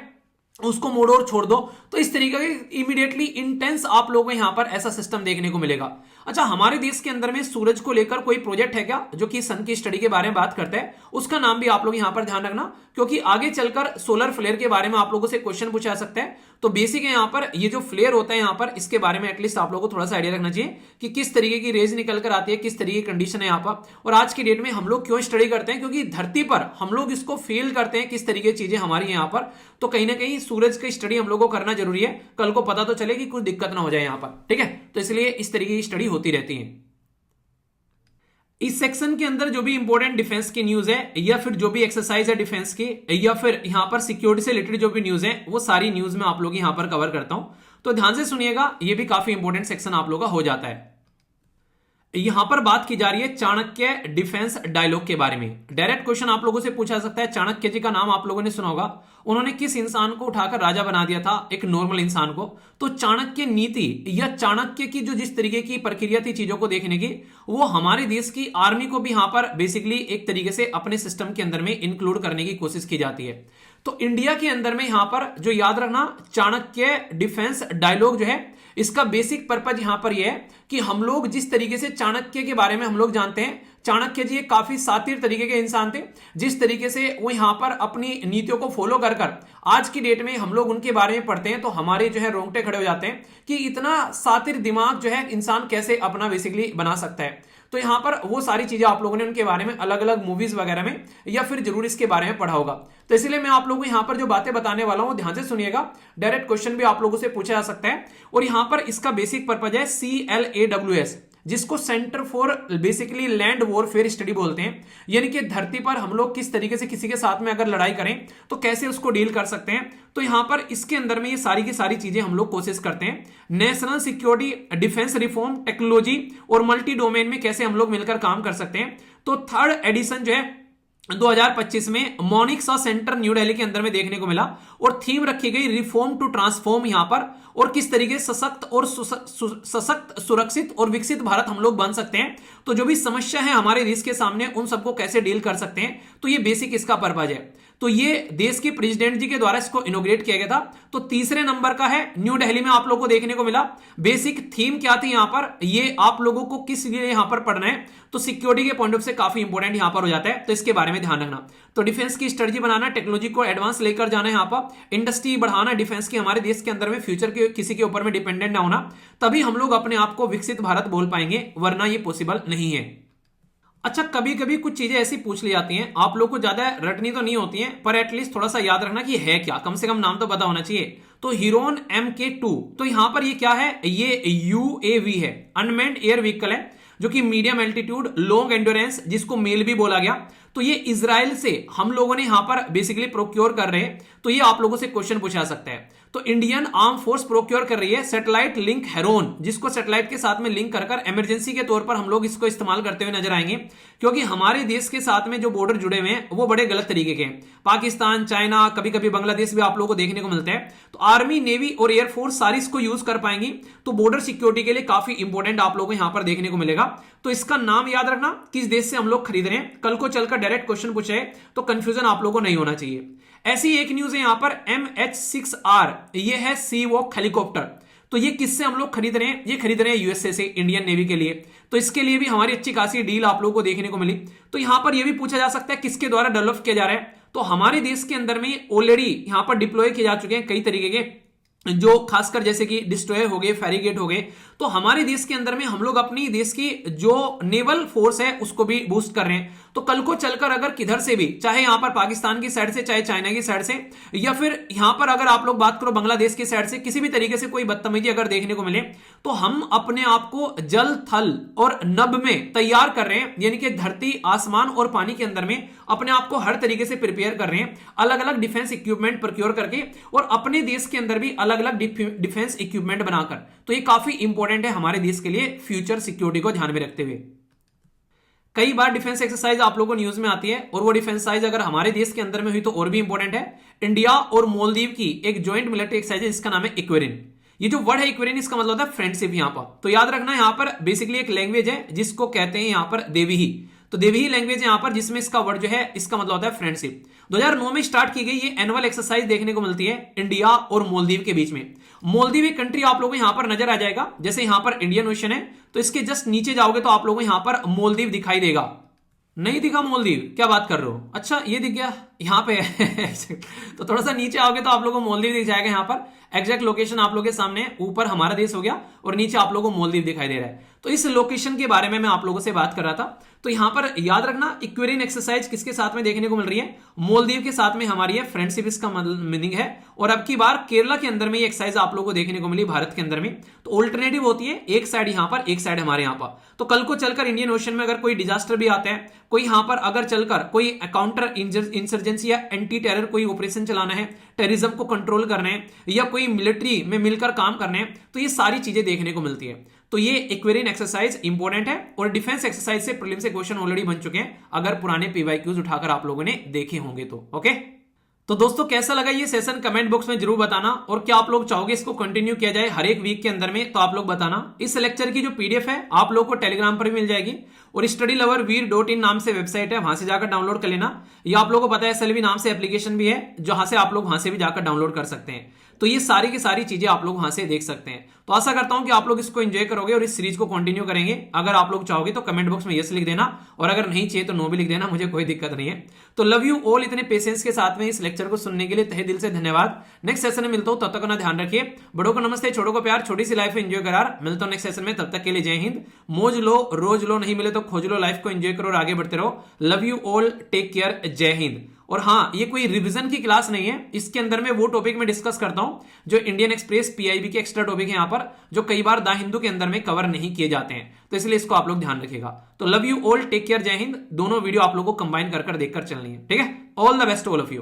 उसको मोड़ो और छोड़ दो, तो इस तरीके के इमीडिएटली इंटेंस आप लोगों को यहां पर ऐसा सिस्टम देखने को मिलेगा। अच्छा, हमारे देश के अंदर में सूरज को लेकर कोई प्रोजेक्ट है क्या जो कि सन की स्टडी के बारे में बात करता है, उसका नाम भी आप लोग यहां पर ध्यान रखना क्योंकि आगे चलकर सोलर फ्लेयर के बारे में आप लोगों से क्वेश्चन पूछा जा सकता है। तो बेसिक है यहां पर ये जो फ्लेयर होता है यहां पर इसके बारे में एटलीस्ट आप लोगों को थोड़ा सा आइडिया रखना चाहिए कि किस तरीके की रेज निकल कर आती है, किस तरीके की कंडीशन है यहां पर, और आज की डेट में हम लोग क्यों स्टडी करते हैं क्योंकि धरती पर हम लोग इसको फील करते हैं किस तरीके की चीजें हमारी यहां पर, तो कहीं ना कहीं सूरज की स्टडी हम लोग को करना जरूरी है, कल को पता तो चले कि कुछ दिक्कत ना हो जाए यहां पर। ठीक है, तो इसलिए इस तरीके की स्टडी होती रहती है। इस सेक्शन के अंदर जो भी इंपॉर्टेंट डिफेंस की न्यूज है या फिर जो भी एक्सरसाइज है डिफेंस की या फिर यहां पर सिक्योरिटी से रिलेटेड जो भी न्यूज है वो सारी न्यूज में आप लोग यहां पर कवर करता हूं, तो ध्यान से सुनिएगा, ये भी काफी इंपॉर्टेंट सेक्शन आप लोग का हो जाता है। यहां पर बात की जा रही है चाणक्य डिफेंस डायलॉग के बारे में। डायरेक्ट क्वेश्चन आप लोगों से पूछा जा सकता है, चाणक्य जी का नाम आप लोगों ने सुना होगा, उन्होंने किस इंसान को उठाकर राजा बना दिया था, एक नॉर्मल इंसान को। तो चाणक्य नीति या चाणक्य की जो जिस तरीके की प्रक्रिया थी चीजों को देखने की, वो हमारे देश की आर्मी को भी यहां पर बेसिकली एक तरीके से अपने सिस्टम के अंदर में इंक्लूड करने की कोशिश की जाती है। तो इंडिया के अंदर में यहां पर जो याद रखना, चाणक्य डिफेंस डायलॉग जो है इसका बेसिक पर्पज यहां पर यह है कि हम लोग जिस तरीके से चाणक्य के बारे में हम लोग जानते हैं, चाणक्य जी एक काफी सातिर तरीके के इंसान थे, जिस तरीके से वो यहां पर अपनी नीतियों को फॉलो कर कर आज की डेट में हम लोग उनके बारे में पढ़ते हैं तो हमारे जो है रोंगटे खड़े हो जाते हैं कि इतना सातिर दिमाग जो है इंसान कैसे अपना बेसिकली बना सकता है। तो यहां पर वो सारी चीजें आप लोगों ने उनके बारे में अलग अलग मूवीज वगैरह में या फिर जरूर इसके बारे में पढ़ा होगा। तो इसलिए मैं आप लोगों को यहां पर जो बातें बताने वाला हूं ध्यान से सुनिएगा, डायरेक्ट क्वेश्चन भी आप लोगों से पूछा जा सकता है। और यहां पर इसका बेसिक पर्पज है CLAWS, जिसको centre for basically land warfare study बोलते हैं, यानी कि धरती पर हम लोग किस तरीके से किसी के साथ में अगर लड़ाई करें तो कैसे उसको डील कर सकते हैं। तो यहां पर इसके अंदर में ये सारी की सारी चीजें हम लोग कोशिश करते हैं। National security, defence reform, technology और मल्टी डोमेन में कैसे हम लोग मिलकर काम कर सकते हैं। तो थर्ड एडिशन जो है 2025 में मोनिक्सा सेंटर न्यू दिल्ली के अंदर में देखने को मिला और थीम रखी गई रिफॉर्म टू ट्रांसफॉर्म यहां पर, और किस तरीके से सशक्त, सुरक्षित और विकसित भारत हम लोग बन सकते हैं। तो जो भी समस्या है हमारे देश के सामने उन सबको कैसे डील कर सकते हैं, तो ये बेसिक इसका पर्पज है। तो ये देश के प्रेसिडेंट जी के द्वारा इसको इनोग्रेट किया गया था। तो तीसरे नंबर का है, न्यू दिल्ली में आप लोगों को देखने को मिला। बेसिक थीम क्या थी यहां पर, ये आप लोगों को किस लिए यहां पर पढ़ना है, तो सिक्योरिटी के पॉइंट ऑफ से काफी इंपॉर्टेंट यहां पर हो जाता है, तो इसके बारे में ध्यान रखना। तो डिफेंस की स्ट्रेटजी बनाना, टेक्नोलॉजी को एडवांस लेकर जाना है यहां पर, इंडस्ट्री बढ़ाना डिफेंस की हमारे देश के अंदर में, फ्यूचर के किसी के ऊपर में डिपेंडेंट ना होना, तभी हम लोग अपने आप को विकसित भारत बोल पाएंगे, वरना ये पॉसिबल नहीं है। अच्छा, कभी कभी कुछ चीजें ऐसी पूछ ली जाती हैं, आप लोग को ज्यादा रटनी तो नहीं होती हैं, पर एटलीस्ट थोड़ा सा याद रखना कि है क्या, कम से कम नाम तो पता होना चाहिए। तो हीरोन MK2, तो यहां पर ये क्या है, ये UAV है, अनमैन्ड एयर व्हीकल है, जो कि मीडियम एल्टीट्यूड लॉन्ग एंड्योरेंस, जिसको मेल भी बोला गया। तो ये इजराइल से हम लोगों ने यहां पर बेसिकली प्रोक्योर कर रहे हैं। तो ये आप लोगों से क्वेश्चन पूछा सकता है। तो इंडियन आर्म फोर्स प्रोक्योर कर रही है सैटेलाइट लिंक हेरोन, जिसको सैटेलाइट के साथ में लिंक कर इमरजेंसी के तौर पर हम लोग इसको इस्तेमाल करते हुए नजर आएंगे, क्योंकि हमारे देश के साथ में जो बॉर्डर जुड़े हुए हैं वो बड़े गलत तरीके के हैं। पाकिस्तान, चाइना, कभी कभी बांग्लादेश भी आप लोगों को देखने को मिलते हैं। तो आर्मी, नेवी और एयरफोर्स सारी इसको यूज कर पाएंगी। तो बॉर्डर सिक्योरिटी के लिए काफी इंपॉर्टेंट आप लोगों को यहां पर देखने को मिलेगा। तो इसका नाम याद रखना, किस देश से हम लोग खरीद रहे हैं, कल को चलकर डायरेक्ट क्वेश्चन पूछे तो कंफ्यूजन आप लोगों को नहीं होना चाहिए। ऐसी एक न्यूज है यहां पर, MH6R, ये है सी वॉक हेलीकॉप्टर। तो ये किससे हम लोग खरीद रहे हैं, ये खरीद रहे हैं यूएसए से, इंडियन नेवी के लिए। तो इसके लिए भी हमारी अच्छी खासी डील आप लोगों को देखने को मिली। तो यहां पर यह भी पूछा जा सकता है किसके द्वारा डेवलप किया जा रहा है, तो हमारे देश के अंदर में ऑलरेडी यहां पर डिप्लॉय किए जा चुके हैं कई तरीके के, जो खासकर जैसे कि डिस्ट्रॉयर हो गए, फेरिगेट हो गए। तो हमारे देश के अंदर में हम लोग अपनी देश की जो नेवल फोर्स है उसको भी बूस्ट कर रहे हैं। तो कल को चलकर अगर किधर से भी, चाहे यहां पर पाकिस्तान की साइड से, चाहे चाइना की साइड से, या फिर यहां पर अगर आप लोग बात करो बांग्लादेश की साइड से, किसी भी तरीके से कोई बदतमीजी अगर देखने को मिले, तो हम अपने आप को जल, थल और नभ में तैयार कर रहे हैं, यानी कि धरती, आसमान और पानी के अंदर में अपने आप को हर तरीके से प्रिपेयर कर रहे हैं, अलग अलग डिफेंस इक्विपमेंट प्रोक्योर करके, और अपने देश के अंदर भी अलग अलग डिफेंस इक्विपमेंट बनाकर। तो ये काफी इंपॉर्टेंट है हमारे देश के लिए, फ्यूचर सिक्योरिटी को ध्यान में रखते हुए। कई बार डिफेंस एक्सरसाइज आप लोगों को न्यूज में आती है, और वो डिफेंस एक्सरसाइज अगर हमारे देश के अंदर में हुई तो और भी इंपॉर्टेंट है। इंडिया और मालदीव की एक ज्वाइंट मिलिट्री एक्सरसाइज है, इसका नाम है इक्वेरिन। ये जो वर्ड है इक्वेरिन, इसका मतलब होता है फ्रेंडशिप यहां पर। तो याद रखना, यहां पर बेसिकली एक लैंग्वेज है जिसको कहते हैं यहां पर देवी। तो देवी लैंग्वेज यहां पर, जिसमें इसका वर्ड जो है इसका मतलब होता है फ्रेंडशिप। 2009 में स्टार्ट की गई ये एनुअल एक्सरसाइज देखने को मिलती है इंडिया और मालदीव के बीच में। मालदीव एक कंट्री आप लोगों को यहां पर नजर आ जाएगा, जैसे यहां पर इंडियन ओशन है, तो इसके जस्ट नीचे जाओगे तो आप लोगों को यहां पर मालदीव दिखाई देगा। नहीं दिखा मालदीव, क्या बात कर रहे हो, अच्छा ये दिख गया, यहाँ पे तो थोड़ा सा नीचे आओगे तो आप लोगों को मालदीव दिख जाएगा। यहाँ पर एग्जैक्ट लोकेशन आप लोगों के सामने है, ऊपर हमारा देश हो गया और नीचे आप लोगों को मालदीव दिखाई दे रहा है। तो इस लोकेशन के बारे में मैं आप लोगों से बात कर रहा था। तो यहां पर याद रखना इक्वेरियन एक्सरसाइज किसके साथ में देखने को मिल रही है, मालदीव के साथ में हमारी है, फ्रेंडशिप इसका मीनिंग है। और अब की बार केरला के अंदर में ये एक्सरसाइज आप लोगों को देखने को मिली भारत के अंदर में। तो ऑल्टरनेटिव होती है, एक साइड यहां पर, एक साइड हमारे यहां पर। तो कल को चलकर इंडियन ओशन में अगर कोई डिजास्टर भी आता है, कोई यहां पर अगर चलकर कोई काउंटर इंसर्जेंसी या एंटी टेरर कोई ऑपरेशन चलाना है, टेररिज्म को कंट्रोल करना है, या कोई मिलिट्री में मिलकर काम करना है, तो ये सारी चीजें देखने को मिलती है। तो ये इक्वेरियन एक्सरसाइज इंपॉर्टेंट है और डिफेंस एक्सरसाइज से प्रीलिम से क्वेश्चन ऑलरेडी बन चुके हैं, अगर पुराने पीवाईक्यूज उठाकर आप लोगों ने देखे होंगे तो। ओके, तो दोस्तों कैसा लगा ये सेशन कमेंट बॉक्स में जरूर बताना, और क्या आप लोग चाहोगे इसको कंटिन्यू किया जाए हर एक वीक के अंदर में, तो आप लोग बताना। इस लेक्चर की जो पीडीएफ है आप लोग को टेलीग्राम पर भी मिल जाएगी, और StudyLoverVir.in नाम से वेबसाइट है, वहां से जाकर डाउनलोड कर लेना। या आप लोगों को पता है SLV नाम से एप्लीकेशन भी है, जहां से आप लोग वहां से भी जाकर डाउनलोड कर सकते हैं। तो ये सारी की सारी चीजें आप लोग वहां से देख सकते हैं। तो आशा करता हूं कि आप लोग इसको एंजॉय करोगे और इस सीरीज को कंटिन्यू करेंगे। अगर आप लोग चाहोगे तो कमेंट बॉक्स में यस लिख देना, और अगर नहीं चाहिए तो नो भी लिख देना, मुझे कोई दिक्कत नहीं है। तो लव यू ऑल, इतने पेशेंस के साथ में इस लेक्चर को सुनने के लिए तहे दिल से धन्यवाद। नेक्स्ट सेशन में मिलता हूं, तब तक अपना ध्यान रखिए। बड़ों को नमस्ते, छोटों को प्यार, छोटी सी लाइफ एंजॉय करार। मिलता हूं नेक्स्ट सेशन में, तब तक के लिए जय हिंद। मौज लो, रोज लो, नहीं मिले तो खोज लो, लाइफ को एंजॉय करो और आगे बढ़ते रहो। Love you all, take care, जय हिंद। और हाँ, ये कोई रिवीजन की क्लास नहीं है, इसके अंदर में वो टॉपिक में डिस्कस करता हूं जो इंडियन एक्सप्रेस पीआईबी के एक्स्ट्रा टॉपिक है यहाँ पर, जो कई बार द हिंदू के अंदर में कवर नहीं किए जाते हैं। तो इसलिए इसको आप लोग ध्यान रखिएगा। तो love you all, take care, जय हिंद। दोनों वीडियो आप लोगों को कंबाइन कर देखकर चलनी है, ठीक है। All the best all of you.